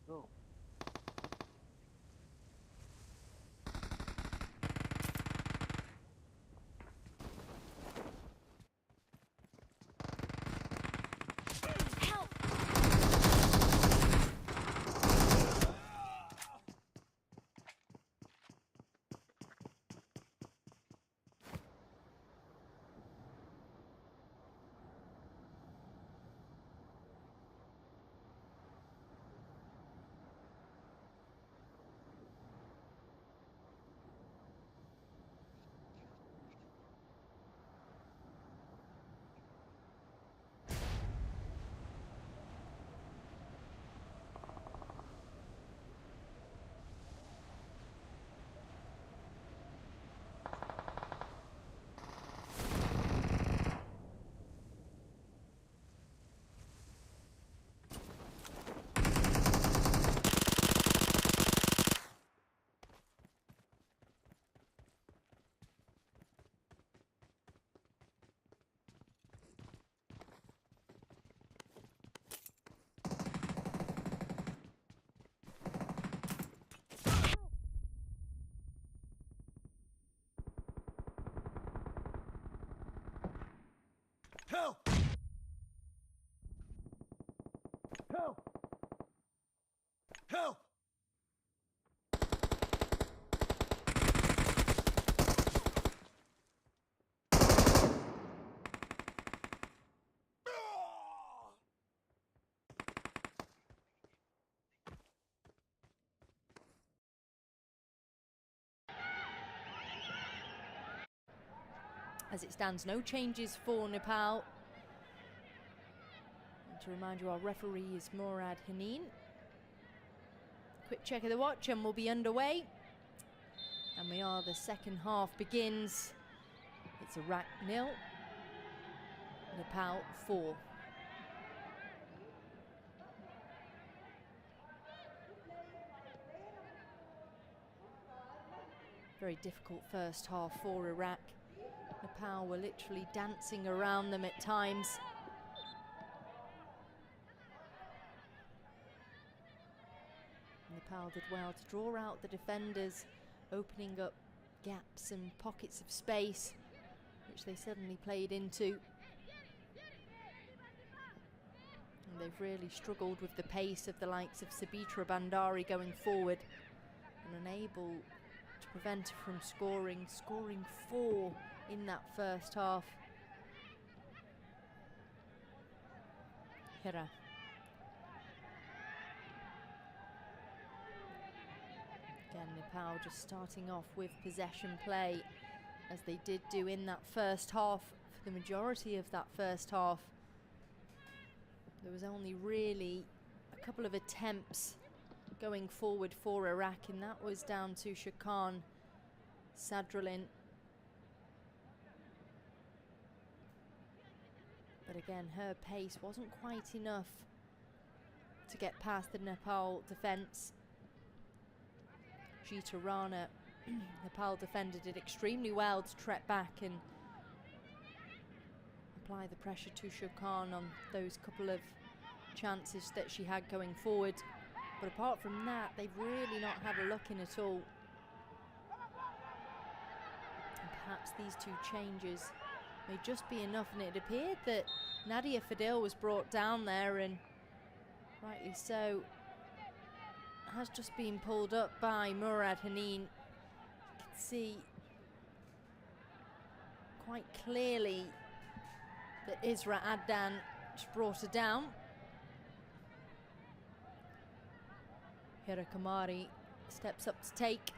Help! Help! As it stands, no changes for Nepal. And to remind you, our referee is Murad Haneen. Quick check of the watch and we'll be underway. And the second half begins. It's Iraq 0, Nepal 4. Very difficult first half for Iraq. Nepal were literally dancing around them at times. Nepal did well to draw out the defenders, opening up gaps and pockets of space, which they suddenly played into. And they've really struggled with the pace of the likes of Sabitra Bandari going forward, and unable to prevent her from scoring 4 in that first half. Hira. Again, Nepal just starting off with possession play, as they did do in that first half. For the majority of that first half, there was only really a couple of attempts going forward for Iraq, and that was down to Shakan Sadralin. But again, her pace wasn't quite enough to get past the Nepal defence. Jita Rana, Nepal defender, did extremely well to trek back and apply the pressure to Shakan on those couple of chances that she had going forward. But apart from that, they've really not had a look in at all. And perhaps these two changes may just be enough, and it appeared that Nadia Fadil was brought down there, and rightly so, has just been pulled up by Murad Haneen. You can see quite clearly that Isra Addan just brought her down. Hira Kamari steps up to take.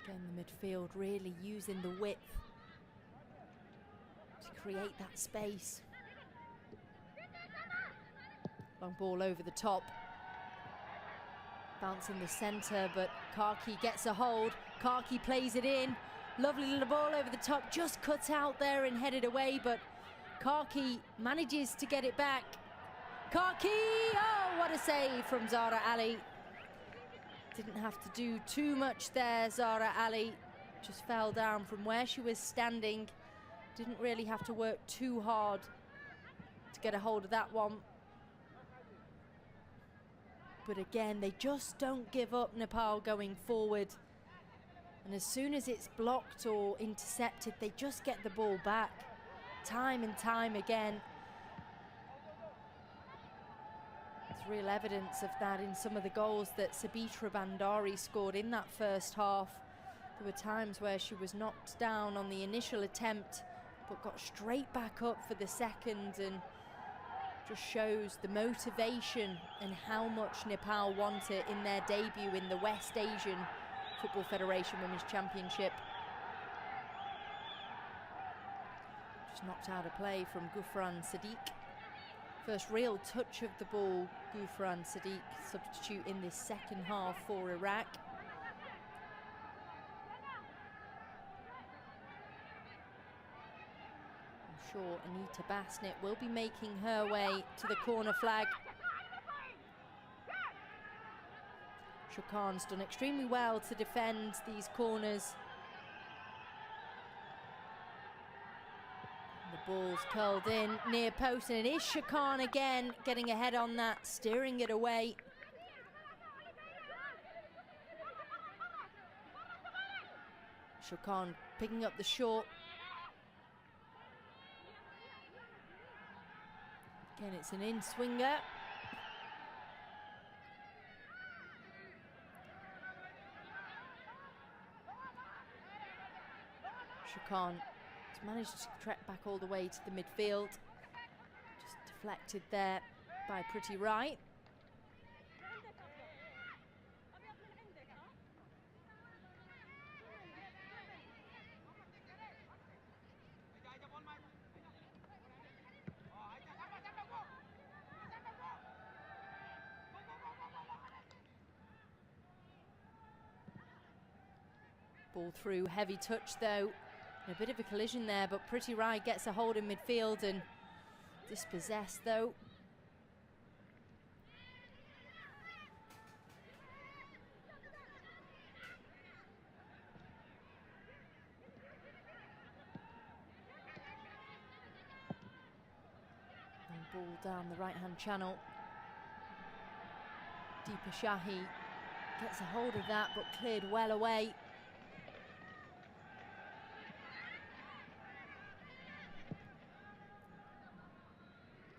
Again, the midfield really using the width to create that space. Long ball over the top. Bounce in the centre, but Karki gets a hold. Karki plays it in. Lovely little ball over the top, just cut out there and headed away, but Karki manages to get it back. Karki! Oh, what a save from Zara Ali. Didn't have to do too much there, Zara Ali. Just fell down from where she was standing. Didn't really have to work too hard to get a hold of that one. But again, they just don't give up, Nepal, going forward. And as soon as it's blocked or intercepted, they just get the ball back, time and time again. There's real evidence of that in some of the goals that Sabitra Bandari scored in that first half. There were times where she was knocked down on the initial attempt, but got straight back up for the second, and just shows the motivation and how much Nepal want it in their debut in the West Asian Football Federation Women's Championship. Just knocked out of play from Gufran Sadiq. First real touch of the ball, Gufran Sadiq, substitute in this second half for Iraq. I'm sure Anita Basnett will be making her way to the corner flag. Shakan's done extremely well to defend these corners. The ball's curled in near post, and it is Shakan again getting ahead on that, steering it away. Shakan picking up the short. Again, it's an in-swinger. Shakan has managed to trek back all the way to the midfield. Just deflected there by Pretty Right. Ball through, heavy touch though. A bit of a collision there, but Pretty Right gets a hold in midfield and dispossessed though. And ball down the right-hand channel. Deepa Shahi gets a hold of that, but cleared well away.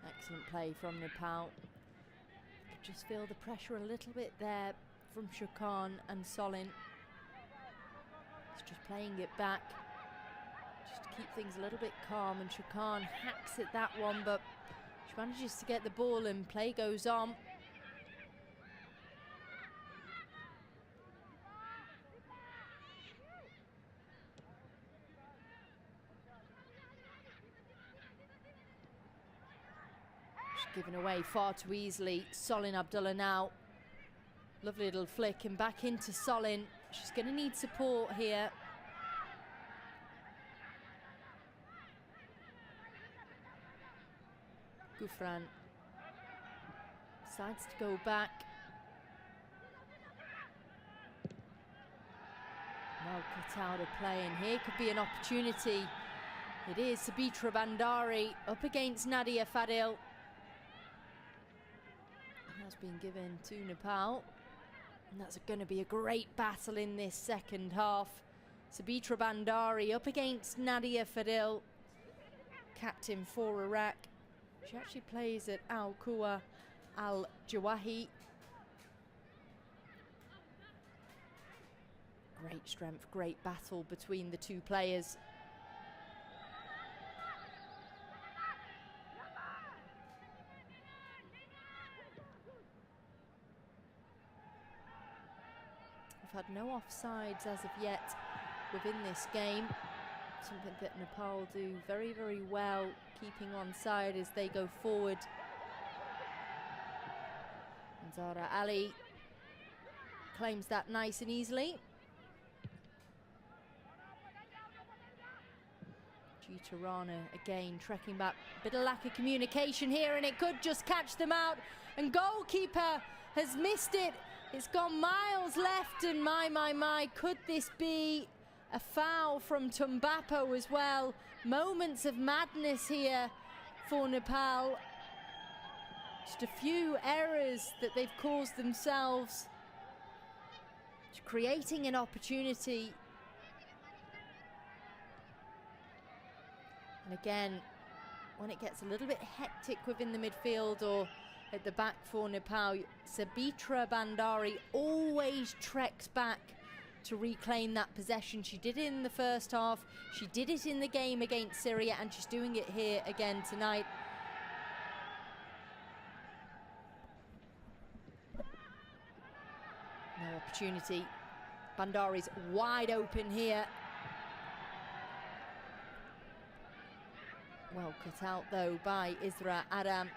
Excellent play from Nepal. Could just feel the pressure a little bit there from Shakan and Solin. He's just playing it back, just to keep things a little bit calm, and Shakan hacks at that one, but she manages to get the ball and play goes on. Given away far too easily. Solin Abdullah now. Lovely little flick and back into Solin. She's going to need support here. Gufran decides to go back. Well cut out of play, and here could be an opportunity. It is Sabitra Bandari up against Nadia Fadil. Has been given to Nepal, and that's going to be a great battle in this second half. Sabitra Bandari up against Nadia Fadil, captain for Iraq. She actually plays at Al Quwa Al Jawahi. Great strength, great battle between the two players. We've had no offsides as of yet within this game. Something that Nepal do very, very well, keeping on side as they go forward. And Zara Ali claims that nice and easily. Geeta Rana again trekking back. Bit of lack of communication here, and it could just catch them out. And goalkeeper has missed it. It's gone miles left, and my, could this be a foul from Tumbapo as well? Moments of madness here for Nepal. Just a few errors that they've caused themselves, just creating an opportunity. And again, when it gets a little bit hectic within the midfield or at the back for Nepal, Sabitra Bandari always treks back to reclaim that possession. She did it in the first half, she did it in the game against Syria, and she's doing it here again tonight. No opportunity. Bandari's wide open here. Well cut out though by Isra Adam.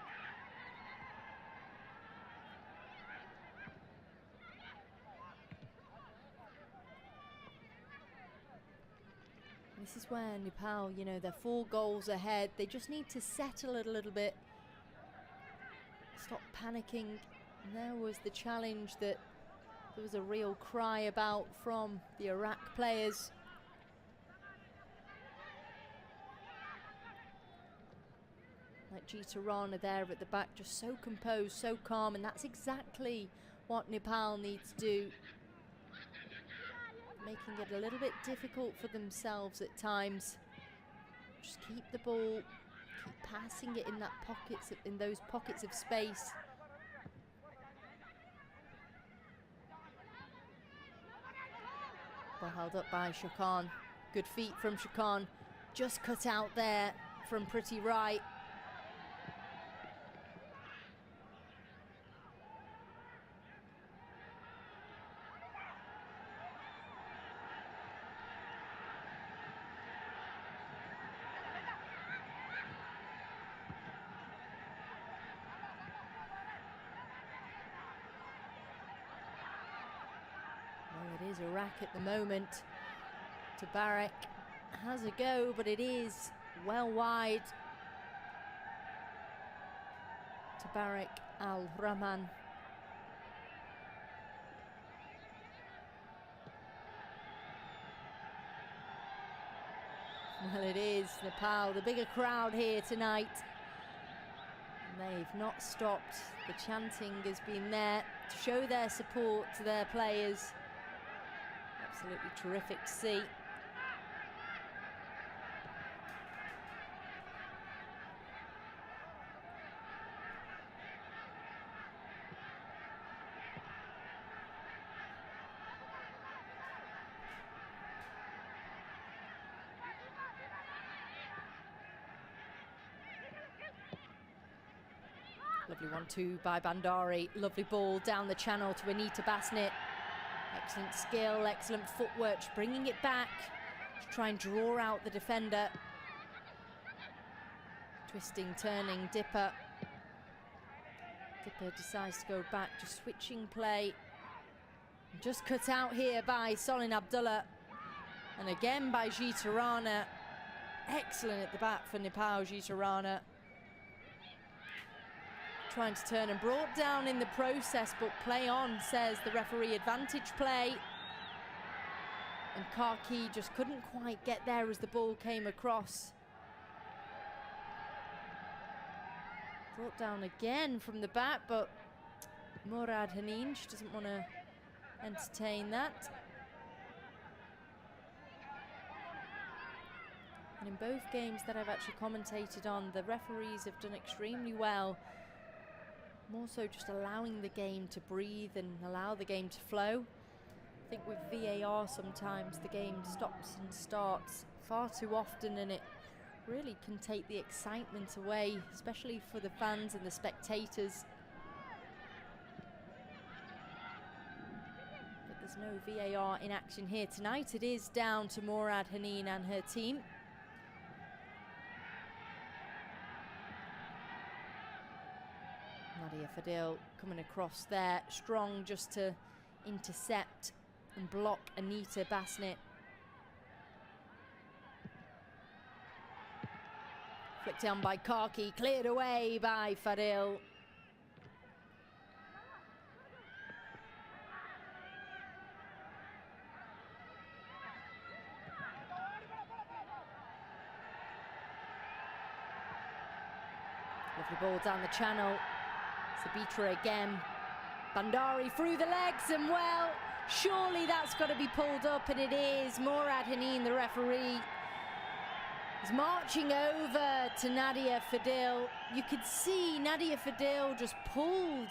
This is where Nepal, you know, they're 4 goals ahead. They just need to settle it a little bit. Stop panicking. And there was the challenge that there was a real cry about from the Iraq players. Like Geeta Rana there at the back, just so composed, so calm, and that's exactly what Nepal needs to do. Making it a little bit difficult for themselves at times. Just keep the ball, keep passing it in those pockets of space. Well held up by Shakan. Good feet from Shakan. Just cut out there from Pretty Right. Well, it is Iraq at the moment. Tabarek has a go, but it is well wide. Tabarek Al-Rahman. Well, it is Nepal, the bigger crowd here tonight. And they've not stopped. The chanting has been there to show their support to their players. Absolutely terrific to see. Lovely 1-2 by Bandari. Lovely ball down the channel to Anita Basnett. Excellent skill, excellent footwork, just bringing it back to try and draw out the defender. Twisting, turning, Dipper. Dipper decides to go back, just switching play. Just cut out here by Solin Abdullah. And again by Jitarana. Excellent at the back for Nepal, Jitarana. Trying to turn and brought down in the process, but play on, says the referee. Advantage play. And Karki just couldn't quite get there as the ball came across. Brought down again from the back, but Murad Hanin doesn't want to entertain that. And in both games that I've actually commentated on, the referees have done extremely well. More so just allowing the game to breathe and allow the game to flow. I think with VAR sometimes the game stops and starts far too often, and it really can take the excitement away, especially for the fans and the spectators. But there's no VAR in action here tonight. It is down to Murad Hanin and her team. Nadia Fadil coming across there, strong just to intercept and block Anita Basnett. Flicked down by Karki, cleared away by Fadil. Lovely ball down the channel. Sabitra again. Bandari through the legs, and well, surely that's got to be pulled up, and it is. Murad Hanin, the referee, is marching over to Nadia Fadil. You could see Nadia Fadil just pulled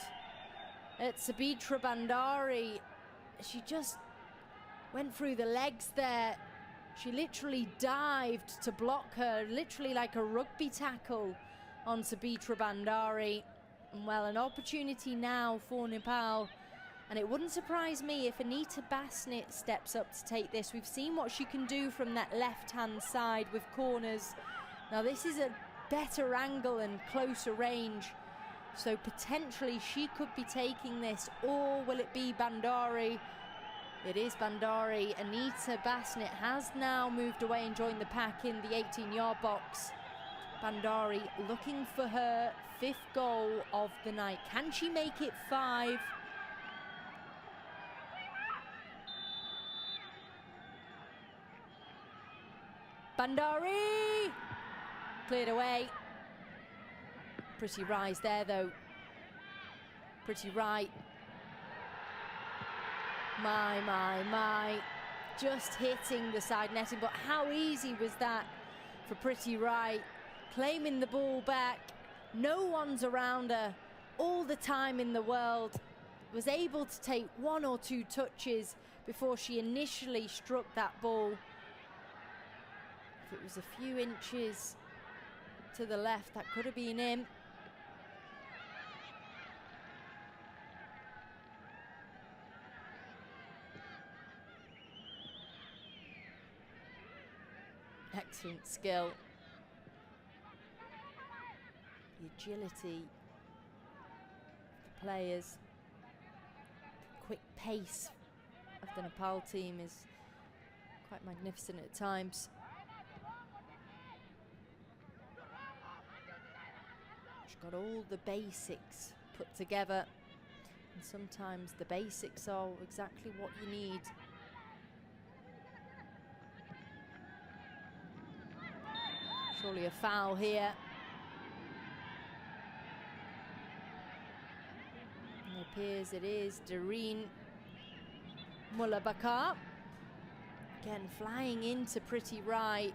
at Sabitra Bandari. She just went through the legs there. She literally dived to block her, literally like a rugby tackle on Sabitra Bandari. Well, an opportunity now for Nepal, and it wouldn't surprise me if Anita Basnett steps up to take this. We've seen what she can do from that left-hand side with corners. Now this is a better angle and closer range, so potentially she could be taking this, or will it be Bandari? It is Bandari. Anita Basnett has now moved away and joined the pack in the 18-yard box. Bandari looking for her 5th goal of the night. Can she make it 5? Bandari! Cleared away. Pretty rise there though. Pretty right. My. Just hitting the side netting, but how easy was that for Pretty right? claiming the ball back. No one's around her. All the time in the world. Was able to take 1 or 2 touches before she initially struck that ball. If it was a few inches to the left, that could have been in. Excellent skill. The agility of the players. The quick pace of the Nepal team is quite magnificent at times. She's got all the basics put together, and sometimes the basics are exactly what you need. Surely a foul here. And it appears it is Doreen Mullabakar. Again, flying into pretty right.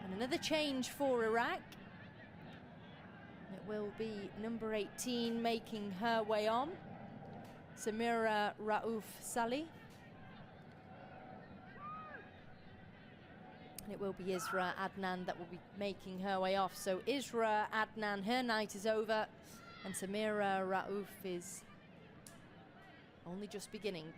And another change for Iraq. It will be number 18 making her way on. Samira Raouf Salih. And it will be Isra Adnan that will be making her way off. So Isra Adnan, her night is over, and Samira Raouf is only just beginning.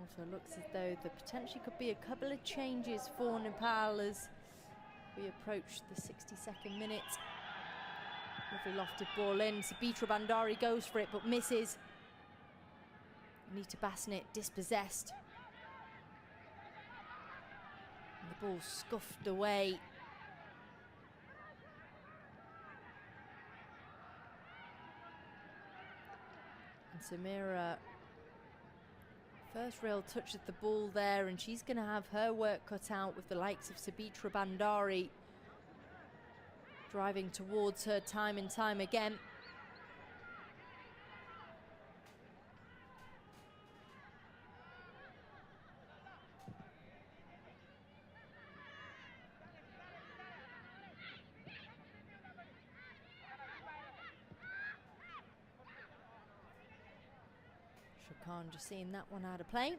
Also looks as though there potentially could be a couple of changes for Nepal as we approach the 62nd minute. Lovely lofted ball in. Sabitra Bandari goes for it but misses. Anita Basnet dispossessed. And the ball scuffed away. And Samira, first real touch of the ball there, and she's going to have her work cut out with the likes of Sabitra Bandari driving towards her time and time again. Shakan just seeing that one out of play.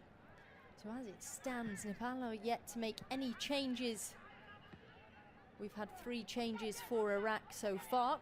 So as it stands, Nepal are yet to make any changes. We've had 3 changes for Iraq so far.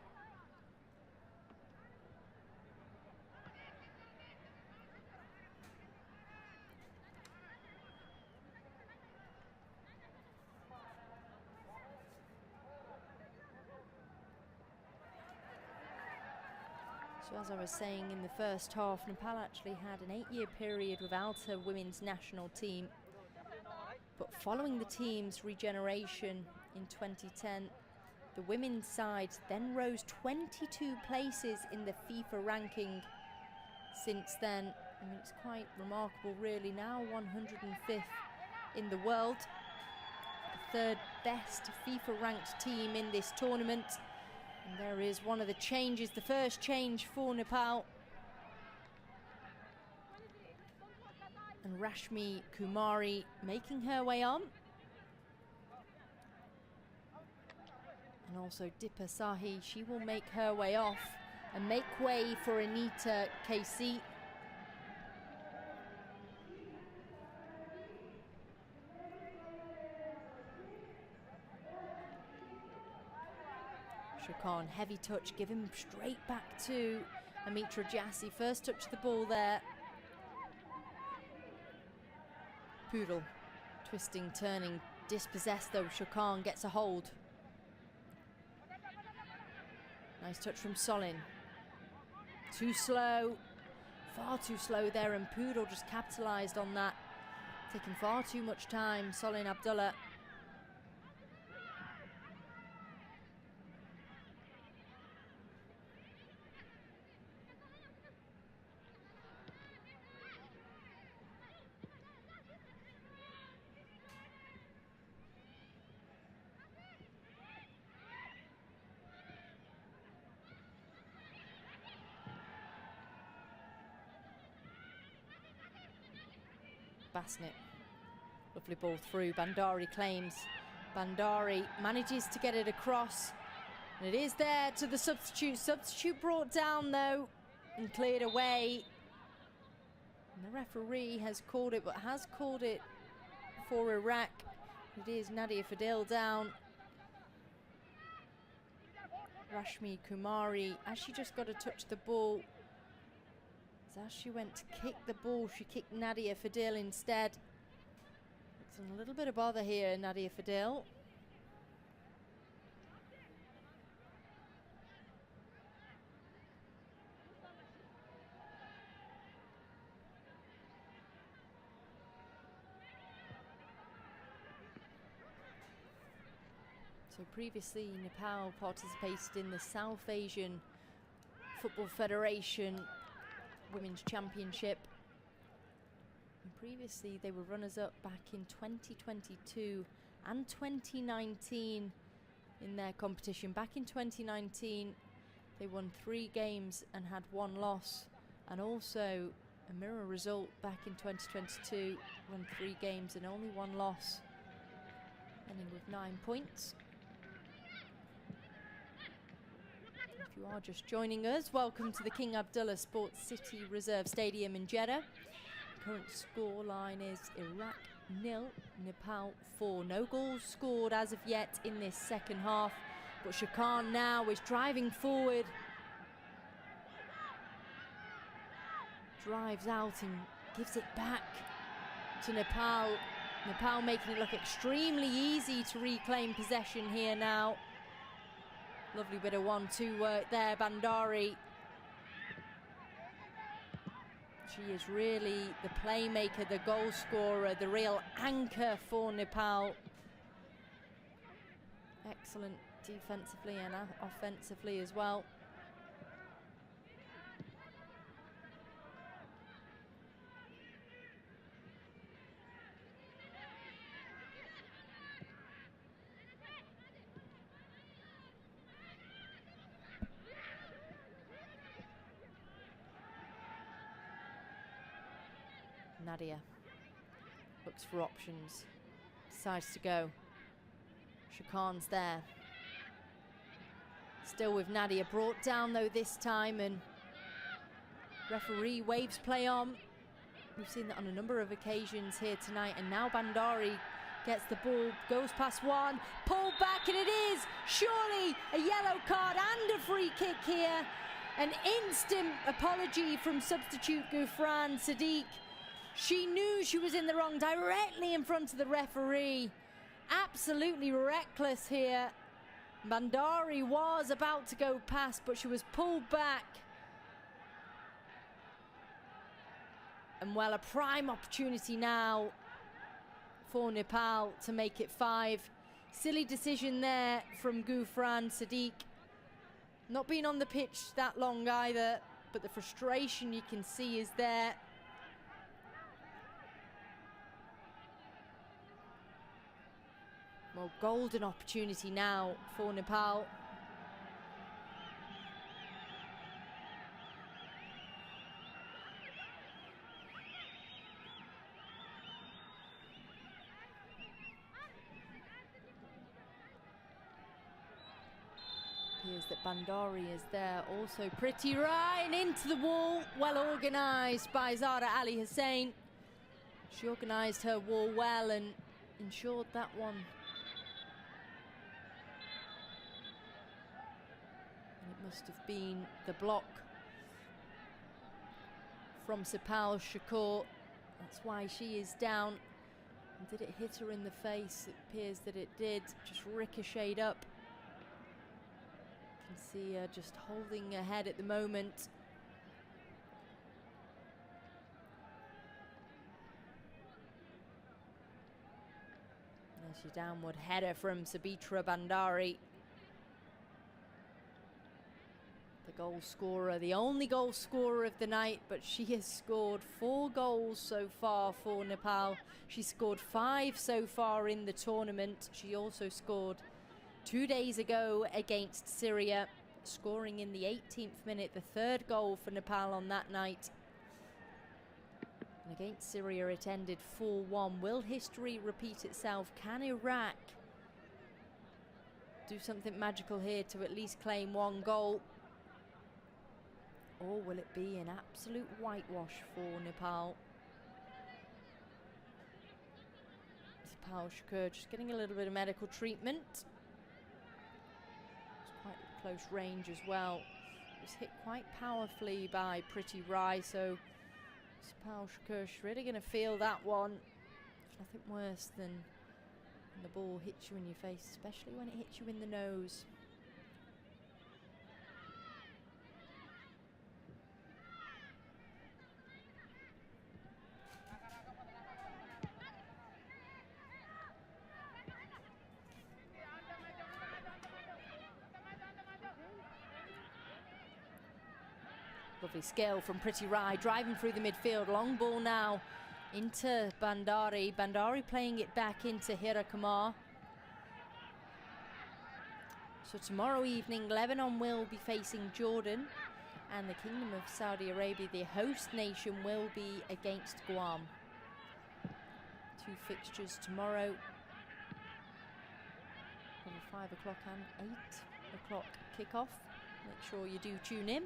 So as I was saying, in the first half, Nepal actually had an 8-year period without a women's national team. But following the team's regeneration in 2010, the women's side then rose 22 places in the FIFA ranking since then. I mean, it's quite remarkable really. Now 105th in the world, the 3rd best FIFA ranked team in this tournament. And there is one of the changes, the first change for Nepal. And Rashmi Kumari making her way on. And also Dipa Sahi, she will make her way off and make way for Anita KC. Shakan, heavy touch, give him straight back to Amitra Jassi. First touch of the ball there. Poodle, twisting, turning, dispossessed though. Shakan gets a hold. Nice touch from Solin. Too slow, far too slow there, and Poodle just capitalised on that. Taking far too much time, Solin Abdullah. Basnet. Lovely ball through. Bandari claims. Bandari manages to get it across. And it is there to the substitute. Substitute brought down though and cleared away. And the referee has called it, but has called it for Iraq. It is Nadia Fadil down. Rashmi Kumari, as she just got to touch the ball, as she went to kick the ball, she kicked Nadia Fadil instead. It's a little bit of bother here, Nadia Fadil. So previously Nepal participated in the South Asian Football Federation Women's Championship. And previously they were runners-up back in 2022 and 2019 in their competition. Back in 2019 they won 3 games and had 1 loss, and also a mirror result back in 2022, won 3 games and only 1 loss, ending with 9 points. If you are just joining us, welcome to the King Abdullah Sports City Reserve Stadium in Jeddah. Current score line is Iraq 0, Nepal 4. No goals scored as of yet in this second half, but Shakan now is driving forward. Drives out and gives it back to Nepal. Nepal making it look extremely easy to reclaim possession here now. Lovely bit of 1-2 work there, Bandari. She is really the playmaker, the goal scorer, the real anchor for Nepal. Excellent defensively and offensively as well. Nadia looks for options, decides to go. Shakan's there. Still with Nadia, brought down though this time, and referee waves play on. We've seen that on a number of occasions here tonight, and now Bandari gets the ball, goes past one, pulled back, and it is surely a yellow card and a free kick here. An instant apology from substitute Gufran Sadiq. She knew she was in the wrong, directly in front of the referee. Absolutely reckless here. Bandari was about to go past, but she was pulled back. And well, a prime opportunity now for Nepal to make it 5. Silly decision there from Gufran Sadiq. Not been on the pitch that long either, but the frustration you can see is there. Well, golden opportunity now for Nepal. Appears that Bandari is there also. Pretty Ryan into the wall. Well organised by Zara Ali Hussain. She organised her wall well and ensured that one. It must have been the block from Sepal Shakur. That's why she is down. And did it hit her in the face? It appears that it did. Just ricocheted up. You can see her just holding her head at the moment. There's your downward header from Sabitra Bandari. The goal scorer, the only goal scorer of the night, but she has scored 4 goals so far for Nepal. She scored 5 so far in the tournament. She also scored 2 days ago against Syria, scoring in the 18th minute, the 3rd goal for Nepal on that night. And against Syria it ended 4-1. Will history repeat itself? Can Iraq do something magical here to at least claim 1 goal? Or will it be an absolute whitewash for Nepal? Nepal Shakur just getting a little bit of medical treatment. It's quite close range as well. It was hit quite powerfully by Pretty Rai, so Nepal Shakur really going to feel that one. Nothing worse than when the ball hits you in your face, especially when it hits you in the nose. Lovely skill from Pretty Rai, driving through the midfield. Long ball now into Bandari. Bandari playing it back into Hirakamar. So tomorrow evening, Lebanon will be facing Jordan, and the Kingdom of Saudi Arabia, the host nation, will be against Guam. 2 fixtures tomorrow. From 5 o'clock and 8 o'clock kickoff. Make sure you do tune in.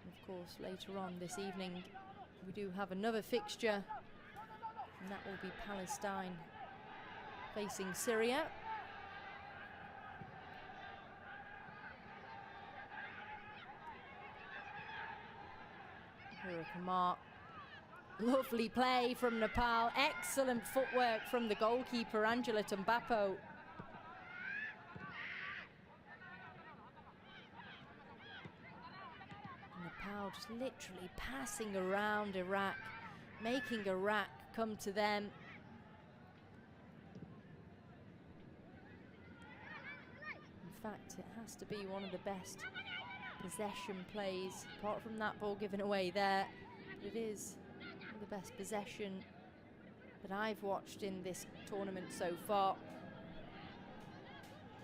Of course, later on this evening, we do have another fixture, and that will be Palestine facing Syria. Hirakamar. Lovely play from Nepal. Excellent footwork from the goalkeeper, Angela Tumbapo. Nepal just literally passing around Iraq, making Iraq come to them. In fact, it has to be one of the best possession plays, apart from that ball given away there. It is one of the best possession that I've watched in this tournament so far.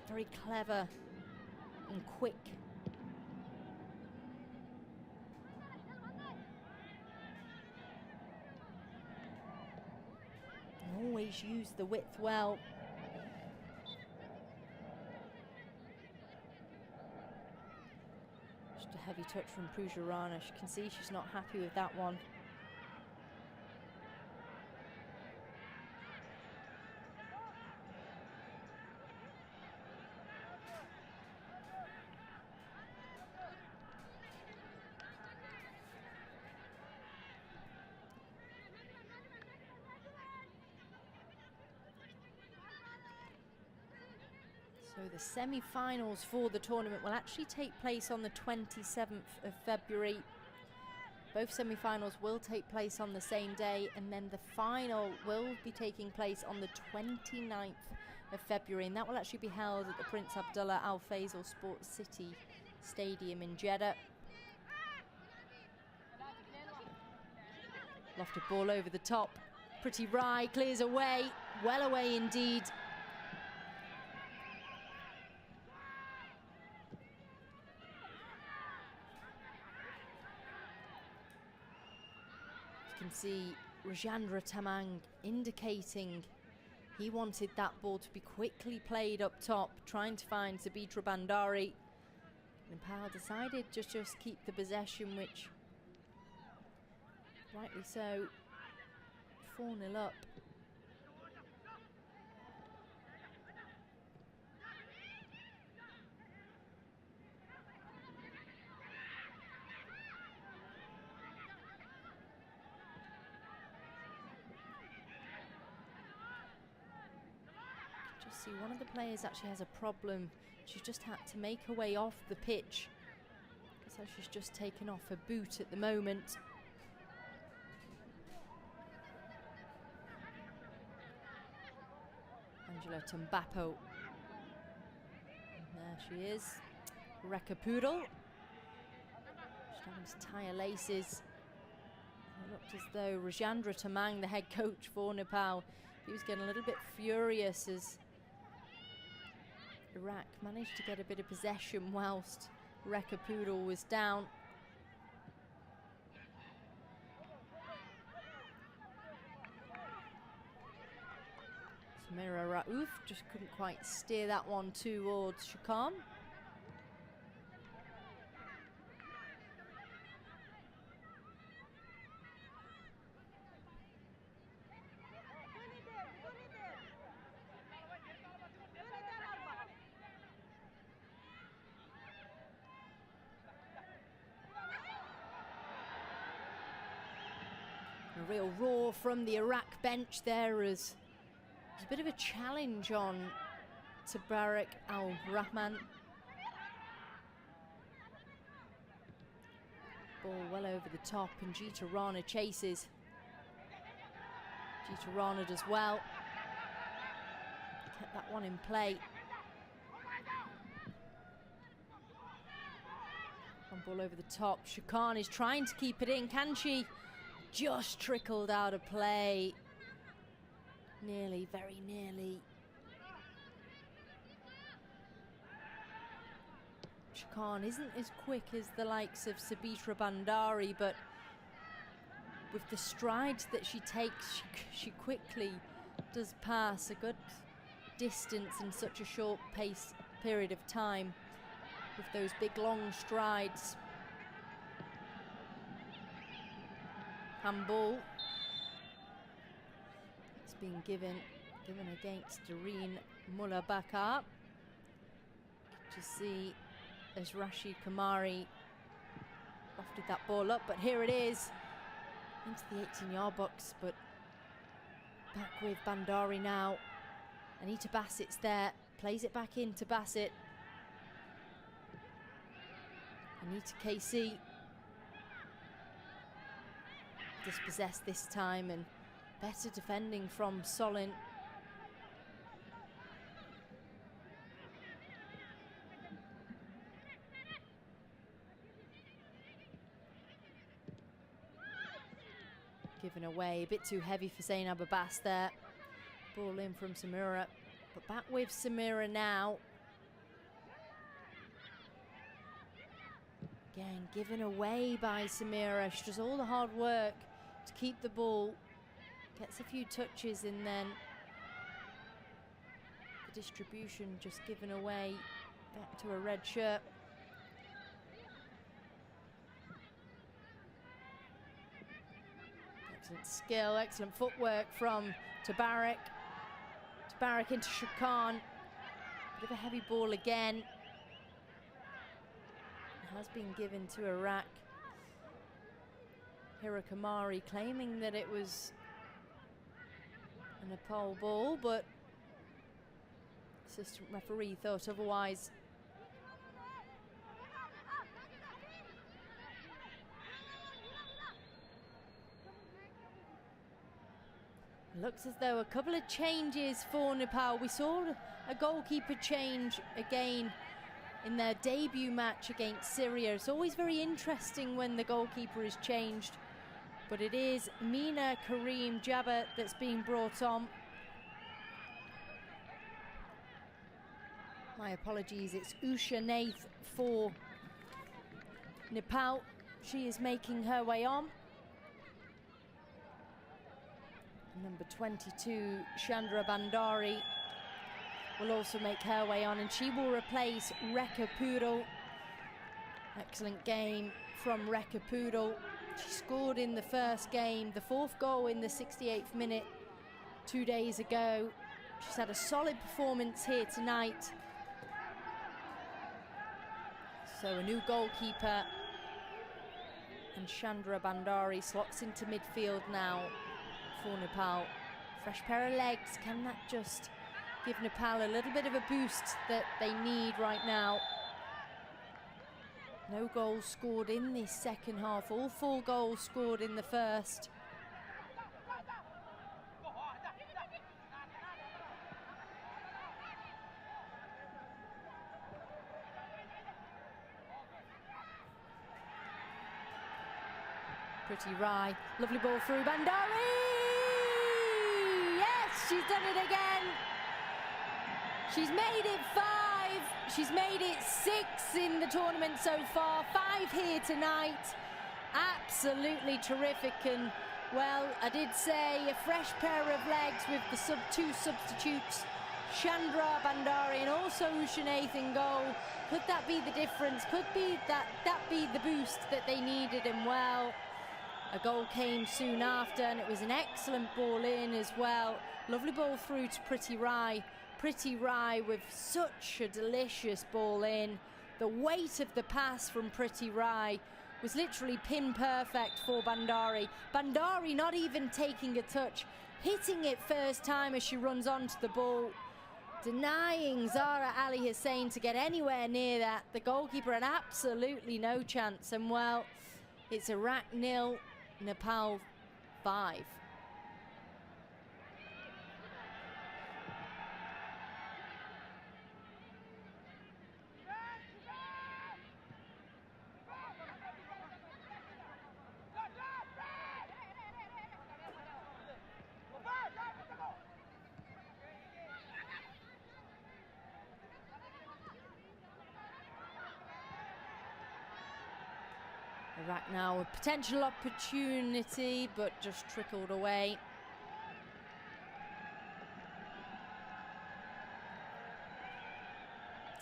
Very clever and quick. Always use the width well. Just a heavy touch from Pooja Rana. You can see she's not happy with that one. So the semi-finals for the tournament will actually take place on the 27th of February. Both semi-finals will take place on the same day, and then the final will be taking place on the 29th of February, and that will actually be held at the Prince Abdullah Al Faisal Sports City Stadium in Jeddah. Lofted ball over the top. Pretty Rai clears away, well away indeed. You can see Rajendra Tamang indicating he wanted that ball to be quickly played up top, trying to find Sabitra Bandari. Nepal decided to just keep the possession, which, rightly so, 4-0 up. Just see one of the players actually has a problem. She's just had to make her way off the pitch. So she's just taken off her boot at the moment. Angela Tumbapo. And there she is. Rekha Poodle. She's having to tie her laces. It looked as though Rajendra Tamang, the head coach for Nepal, he was getting a little bit furious as Iraq managed to get a bit of possession whilst Rekha Poodle was down. Samira Raouf just couldn't quite steer that one towards Shakan. A real roar from the Iraq bench there as there's a bit of a challenge on Tabarak Al-Rahman. Ball well over the top and Jita Rana chases. Jita Rana does well. Kept that one in play. One ball over the top. Shakan is trying to keep it in. Can she? Just trickled out of play. Nearly, very nearly. Shakan isn't as quick as the likes of Sabitra Bandari, but with the strides that she takes, she quickly does pass a good distance in such a short pace period of time with those big long strides. Handball. It's been given against Doreen Mullabakar. To see as Rashid Kamari lofted that ball up, but here it is into the 18-yard box, but back with Bandari now. Anita Bassett's there, plays it back into Bassett. Anita KC dispossessed this time and better defending from Solin. Given away, a bit too heavy for Zainab Abbas there. Ball in from Samira, but back with Samira now. Again, given away by Samira. She does all the hard work to keep the ball. Gets a few touches and then the distribution just given away back to a red shirt. Excellent skill, excellent footwork from Tabarak. Tabarak into Shakan. Bit of a heavy ball again. It has been given to Iraq. Hira Kamari claiming that it was a Nepal ball, but assistant referee thought otherwise. Looks as though a couple of changes for Nepal. We saw a goalkeeper change again in their debut match against Syria. It's always very interesting when the goalkeeper is changed, but it is Mina Karim Jabba that's being brought on. My apologies, it's Usha Nath for Nepal. She is making her way on. Number 22, Chandra Bandari, will also make her way on, and she will replace Rekha Poodle. Excellent game from Rekha Poodle. She scored in the first game, the fourth goal in the 68th minute 2 days ago. She's had a solid performance here tonight. So a new goalkeeper, and Chandra Bandari slots into midfield now for Nepal. Fresh pair of legs, can that just give Nepal a little bit of a boost that they need right now? No goals scored in this second half, all 4 goals scored in the first. Pretty Rai, lovely ball through Bandari! Yes, she's done it again! She's made it 5, she's made it 6 in the tournament so far, 5 here tonight. Absolutely terrific, and Well, I did say a fresh pair of legs with the two substitutes, Chandra Bandari and also Ushanath in goal. Could that be the difference? Could be that be the boost that they needed? And well, a goal came soon after, and it was an excellent ball in as well. Lovely ball through to Pretty Rai. Pretty Rai with such a delicious ball in. The weight of the pass from Pretty Rai was literally pin perfect for Bandari. Bandari not even taking a touch, hitting it first time as she runs onto the ball, denying Zara Ali Hussain to get anywhere near that. The goalkeeper had absolutely no chance, and well, it's Iraq 0, Nepal 5. Iraq now a potential opportunity, but just trickled away.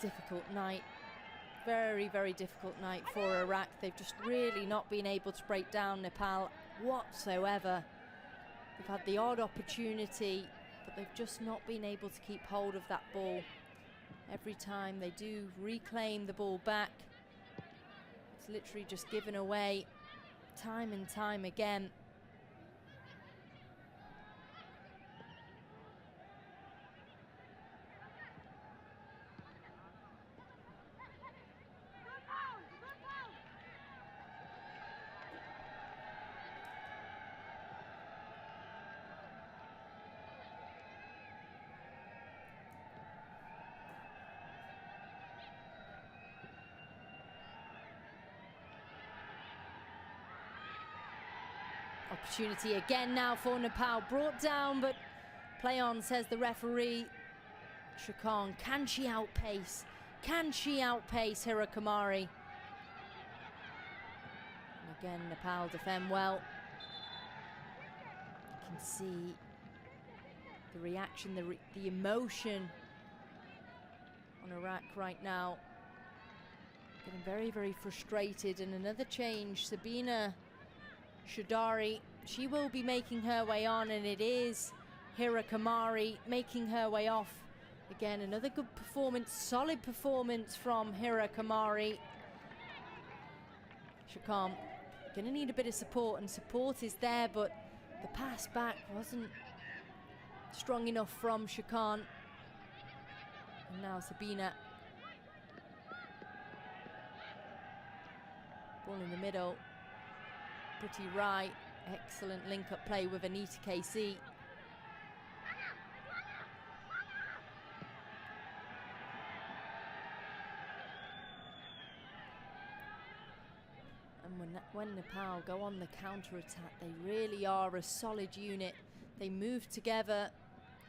Difficult night. Very, very difficult night for Iraq. They've just really not been able to break down Nepal whatsoever. They've had the odd opportunity, but they've just not been able to keep hold of that ball. Every time they do reclaim the ball back, it's literally just given away time and time again. Opportunity again now for Nepal, brought down, but play on, says the referee. Shakan, can she outpace? Can she outpace Hirakamari? And again, Nepal defend well. You can see the reaction, the emotion on Iraq right now. Getting very, very frustrated. And another change, Sabina Shadari, she will be making her way on, and it is Hirakamari making her way off. Again, another good performance, solid performance from Hirakamari. Shakam gonna need a bit of support, and support is there, but the pass back wasn't strong enough from Shakan. And now Sabina. Ball in the middle. Pretty right, excellent link-up play with Anita KC. And when Nepal go on the counter-attack, they really are a solid unit. They move together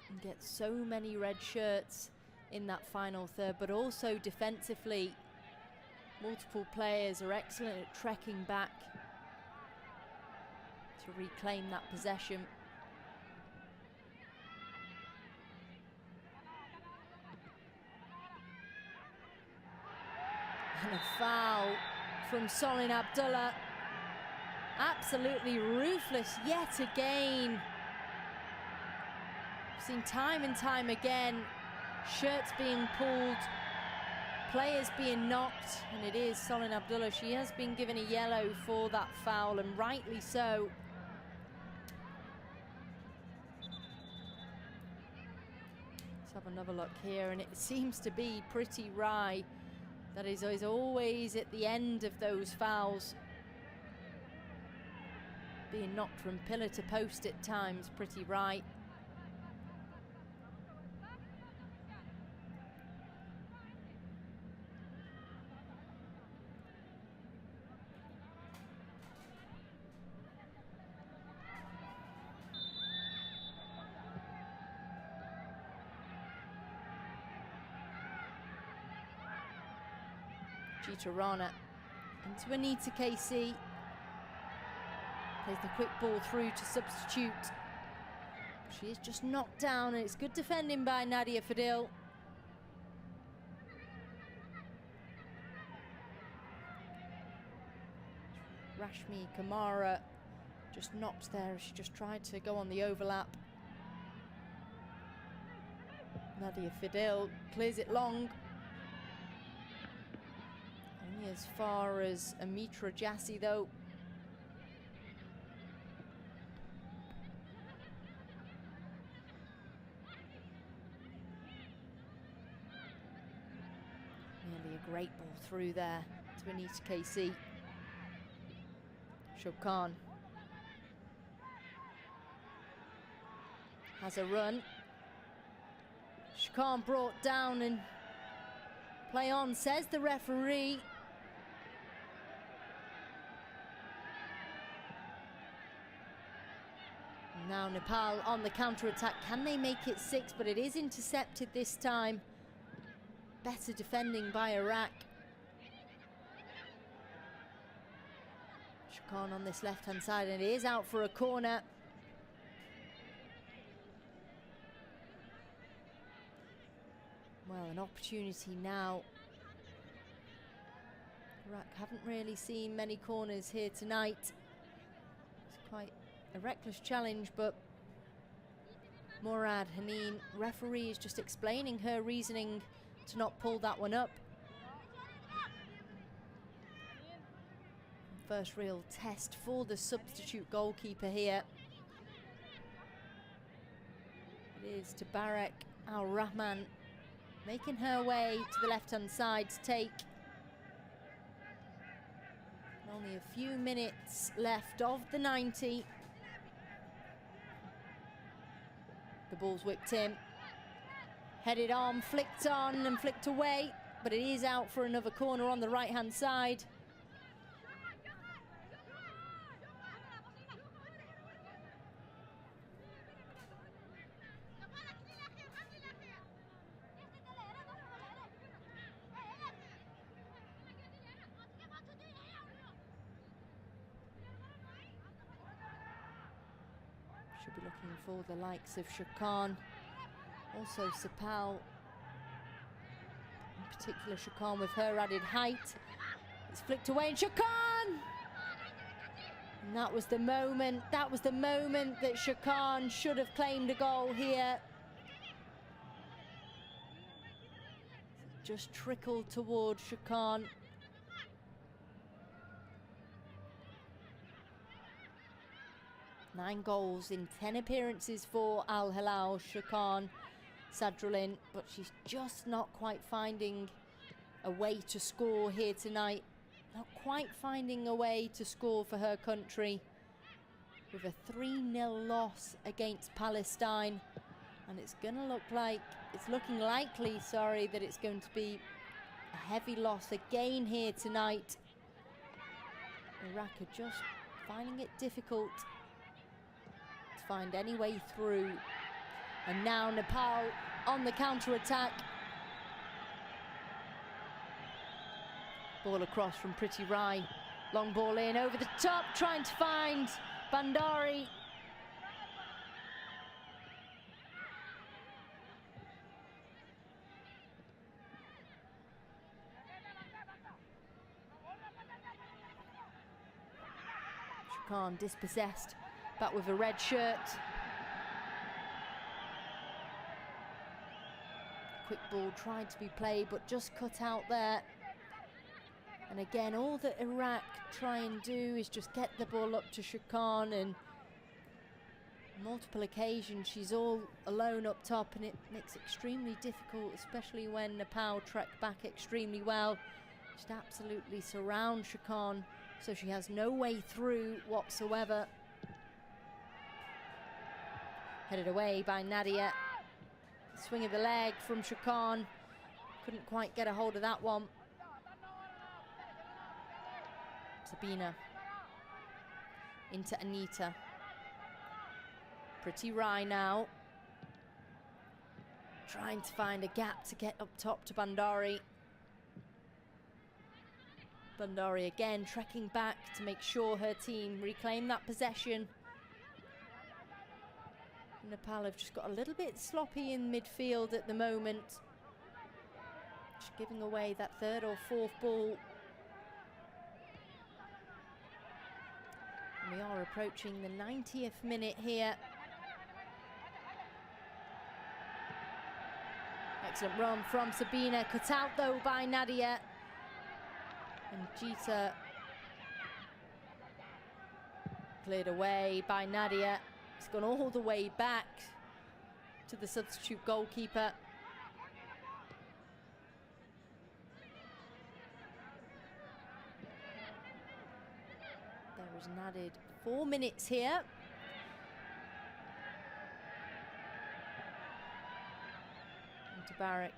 and get so many red shirts in that final third, but also defensively, multiple players are excellent at trekking back to reclaim that possession. And a foul from Solin Abdullah. Absolutely ruthless yet again. We've seen time and time again, shirts being pulled, players being knocked, and it is Solin Abdullah. She has been given a yellow for that foul, and rightly so. Let's have another look here, and it seems to be Pretty Rai that is always at the end of those fouls, being knocked from pillar to post at times. Pretty Rai. Gitarana into Anita KC. Plays the quick ball through to substitute. She is just knocked down, and it's good defending by Nadia Fadil. Rashmi Kamara just knocked there. She just tried to go on the overlap. Nadia Fadil clears it long. Only as far as Amitra Jassi though. Nearly a great ball through there to Anita KC. Shub Khan has a run. Khan brought down and play on, says the referee. Now Nepal on the counter-attack. Can they make it 6? But it is intercepted this time. Better defending by Iraq. Khan on this left-hand side, and it is out for a corner. Well, an opportunity now. Iraq haven't really seen many corners here tonight. It's quite a reckless challenge, but Murad Haneen, referee, is just explaining her reasoning to not pull that one up. First real test for the substitute goalkeeper here. It is Tabarak Al-Rahman making her way to the left-hand side to take. Only a few minutes left of the 90. The ball's whipped in. Headed on, flicked on and flicked away, but it is out for another corner on the right-hand side. Should be looking for the likes of Shakan, also Sapal, in particular Shakan with her added height. It's flicked away and Shakan! And that was the moment that Shakan should have claimed a goal here. Just trickled towards Shakan. Nine goals in 10 appearances for Al Hilal, Shakan Sadrullin, but she's just not quite finding a way to score here tonight. Not quite finding a way to score for her country, with a 3-0 loss against Palestine, and it's looking likely, that it's going to be a heavy loss again here tonight. Iraq are just finding it difficult to find any way through. And now Nepal on the counter-attack. Ball across from Priti Rai. Long ball in, over the top, trying to find Bandari. Shakan dispossessed, back with a red shirt. Quick ball tried to be played, but just cut out there. And again, all that Iraq try and do is just get the ball up to Shakan, and multiple occasions she's all alone up top, and it makes it extremely difficult, especially when Nepal track back extremely well. Just absolutely surround Shakan, so she has no way through whatsoever. Headed away by Nadia. Swing of the leg from Shakan. Couldn't quite get a hold of that one. Sabina into Anita. Priti Rai now, trying to find a gap to get up top to Bandari, Bandari again trekking back to make sure her team reclaim that possession. Nepal have just got a little bit sloppy in midfield at the moment. Just giving away that third or fourth ball. And we are approaching the 90th minute here. Excellent run from Sabina, cut out though by Nadia. And Jita cleared away by Nadia. It's gone all the way back to the substitute goalkeeper. There is an added 4 minutes here. And Tabarak.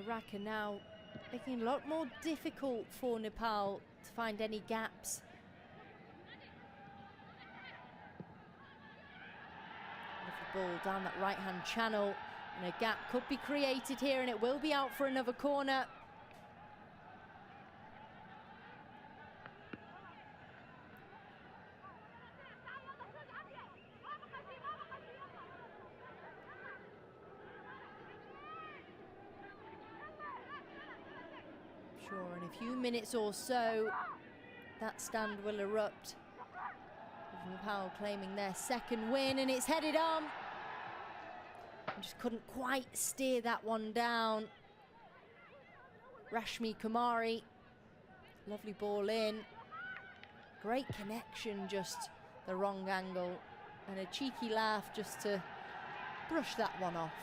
Iraq are now making it a lot more difficult for Nepal to find any gaps. Ball down that right-hand channel, and a gap could be created here, and it will be out for another corner. Sure, in a few minutes or so, that stand will erupt. Nepal claiming their second win, and it's headed on. Just couldn't quite steer that one down. Rashmi Kumari, lovely ball in. Great connection, just the wrong angle. And a cheeky laugh just to brush that one off.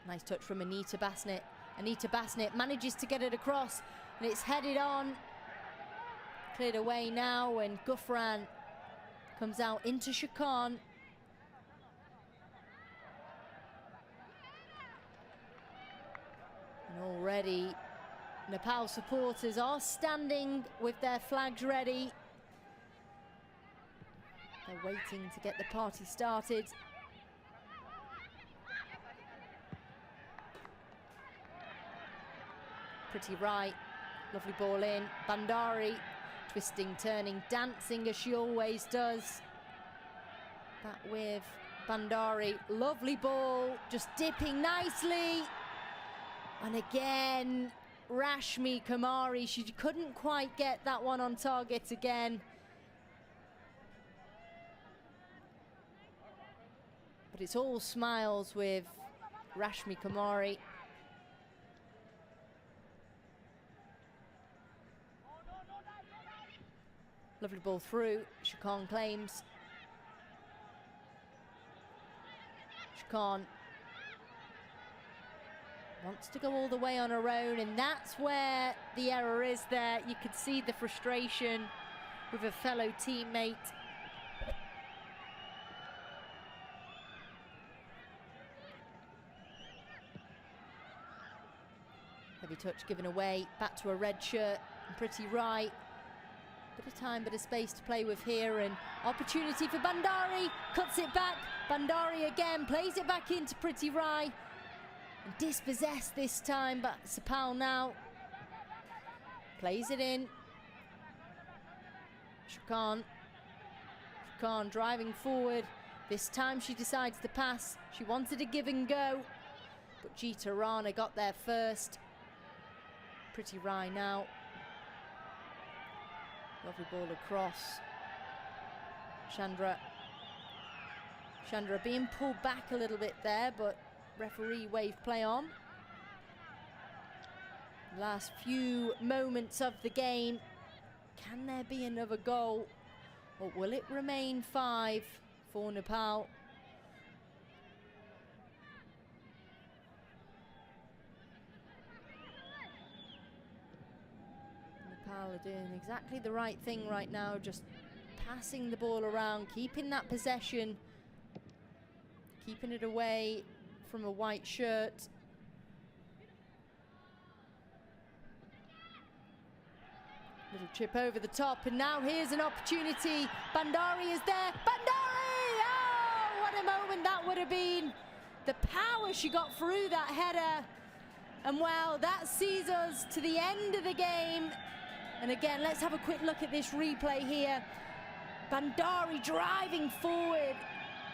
Nice touch from Anita Basnet. Anita Basnet manages to get it across, and it's headed on. Cleared away now, and Gufran comes out into Shakan. And already Nepal supporters are standing with their flags ready. They're waiting to get the party started. Pretty right, lovely ball in. Bandari twisting, turning, dancing as she always does. Back with Bandari, lovely ball, just dipping nicely. And again, Rashmi Kumari, she couldn't quite get that one on target again. But it's all smiles with Rashmi Kumari. Lovely ball through, Shakan claims. Shakan wants to go all the way on her own, and that's where the error is there. You could see the frustration with a fellow teammate. Heavy touch given away, back to a red shirt, and Pretty right. Bit of time, bit of space to play with here, and opportunity for Bandari, cuts it back. Bandari again, plays it back into Pretty Rai. And dispossessed this time, but Sapal now plays it in. Shakan driving forward. This time she decides to pass. She wanted to give and go, but Jita Rana got there first. Pretty Rai now. Lovely ball across. Chandra being pulled back a little bit there, but referee waved play on. Last few moments of the game. Can there be another goal? Or will it remain 5 for Nepal? Nepal are doing exactly the right thing right now, just passing the ball around, keeping that possession, keeping it away from a white shirt. Little chip over the top, and now here's an opportunity. Bandari is there. Bandari! Oh, what a moment that would have been. The power she got through that header. And well, that sees us to the end of the game. And again, let's have a quick look at this replay here. Bandari driving forward,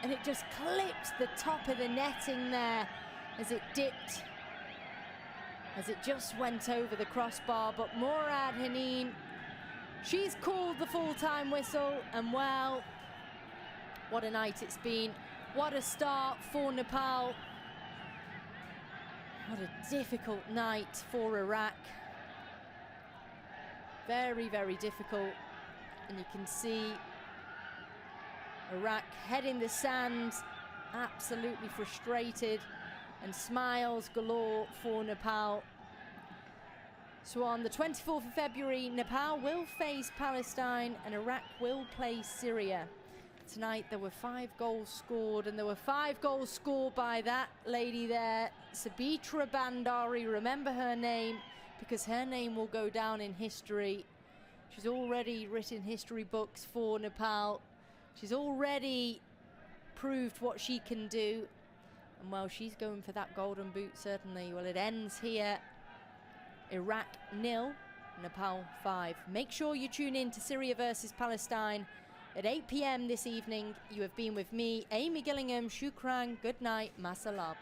and it just clipped the top of the netting there as it dipped, as it just went over the crossbar. But Murad Haneen, she's called the full-time whistle, and well, what a night it's been. What a start for Nepal. What a difficult night for Iraq. Very, very difficult. And you can see Iraq head in the sand, absolutely frustrated, and smiles galore for Nepal. So on the 24th of February, Nepal will face Palestine and Iraq will play Syria. Tonight there were 5 goals scored, and there were 5 goals scored by that lady there, Sabitra Bandari. Remember her name, because her name will go down in history. She's already written history books for Nepal. She's already proved what she can do. And well, she's going for that golden boot, certainly. Well, it ends here. Iraq 0, Nepal 5. Make sure you tune in to Syria versus Palestine at 8 p.m. this evening. You have been with me, Amy Gillingham. Shukran, good night, masalam.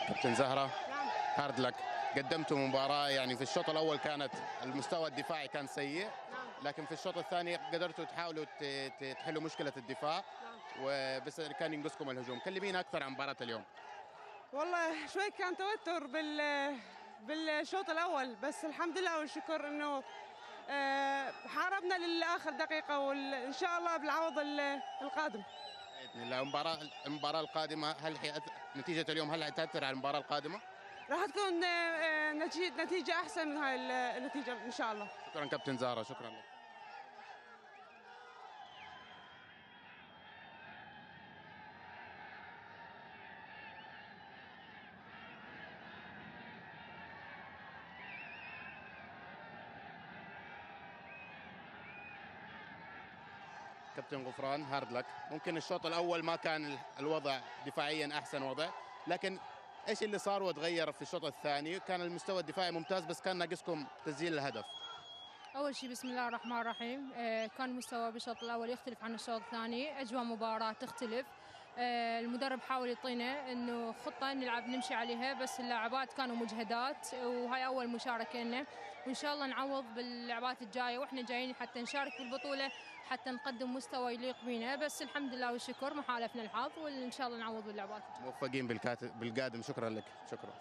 كابتن زهرة، هارد لك. قدمتوا مباراة يعني في الشوط الأول كانت المستوى الدفاعي كان سيء، لكن في الشوط الثاني قدرتوا تحاولوا تحلوا مشكلة الدفاع، وبس كان ينقصكم الهجوم. كلمينا أكثر عن مباراة اليوم. والله شوي كان توتر بالشوط الأول، بس الحمد لله والشكر إنه حاربنا للآخر دقيقة، وإن شاء الله بالعوض القادم. المباراة القادمة نتيجة اليوم هل حتأثر على المباراة القادمة؟ راح تكون نتيجة أحسن من هاي النتيجة إن شاء الله. شكرا كابتن زهرة، شكرا لك. كابتن غفران، هارد لك. ممكن الشوط الاول ما كان الوضع دفاعيا احسن وضع، لكن ايش اللي صار وتغير في الشوط الثاني؟ كان المستوى الدفاعي ممتاز بس كان ناقصكم تسجيل الهدف. اول شيء بسم الله الرحمن الرحيم، كان المستوى بالشوط الاول يختلف عن الشوط الثاني، اجواء مباراه تختلف. المدرب حاول يعطينا انه خطه نلعب نمشي عليها، بس اللاعبات كانوا مجهدات وهاي اول مشاركه لنا، وان شاء الله نعوض باللعبات الجايه، واحنا جايين حتى نشارك بالبطوله، حتى نقدم مستوى يليق بينا. بس الحمد لله والشكر ما حالفنا الحظ، وان شاء الله نعوض باللعبات الجايه. موفقين بالقادم. شكرا لك. شكرا.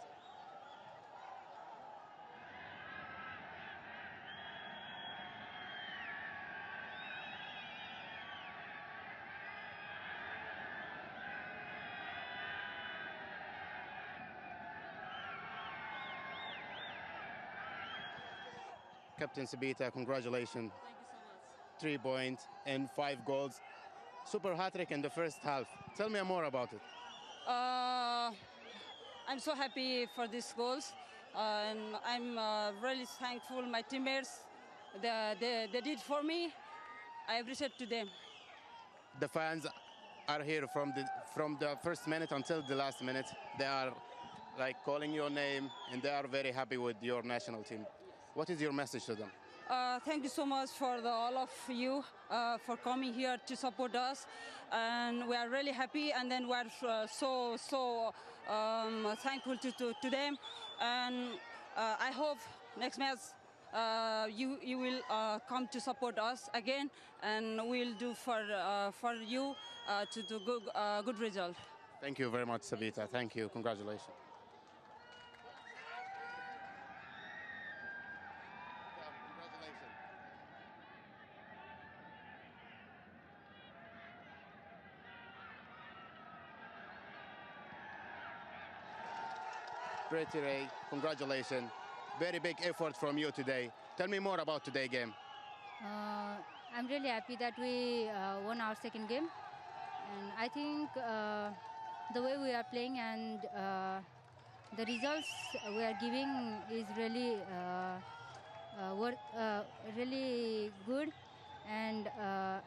Captain Sabita, congratulations. Thank you so much. 3 points and 5 goals. Super hat-trick in the first half. Tell me more about it. I'm so happy for these goals, and I'm really thankful my teammates. They did for me. I appreciate to them. The fans are here from the first minute until the last minute. They are like calling your name, and they are very happy with your national team. What is your message to them? Thank you so much for all of you for coming here to support us, and we are really happy. And then we are so thankful to them. And I hope next match you will come to support us again, and we'll do for you to do good result. Thank you very much, Sabita. Thank you. Congratulations. Pretty Ray, congratulations. Very big effort from you today. Tell me more about today's game. I'm really happy that we won our second game, and I think the way we are playing and the results we are giving is really really good. And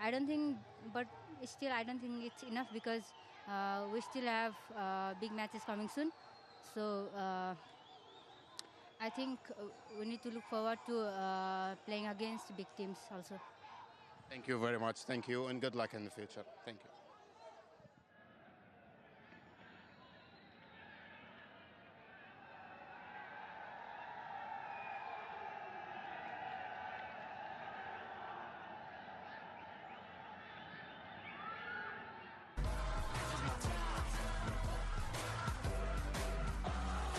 I don't think, but still I don't think it's enough, because we still have big matches coming soon. So I think we need to look forward to playing against big teams also. Thank you very much. Thank you, and good luck in the future. Thank you.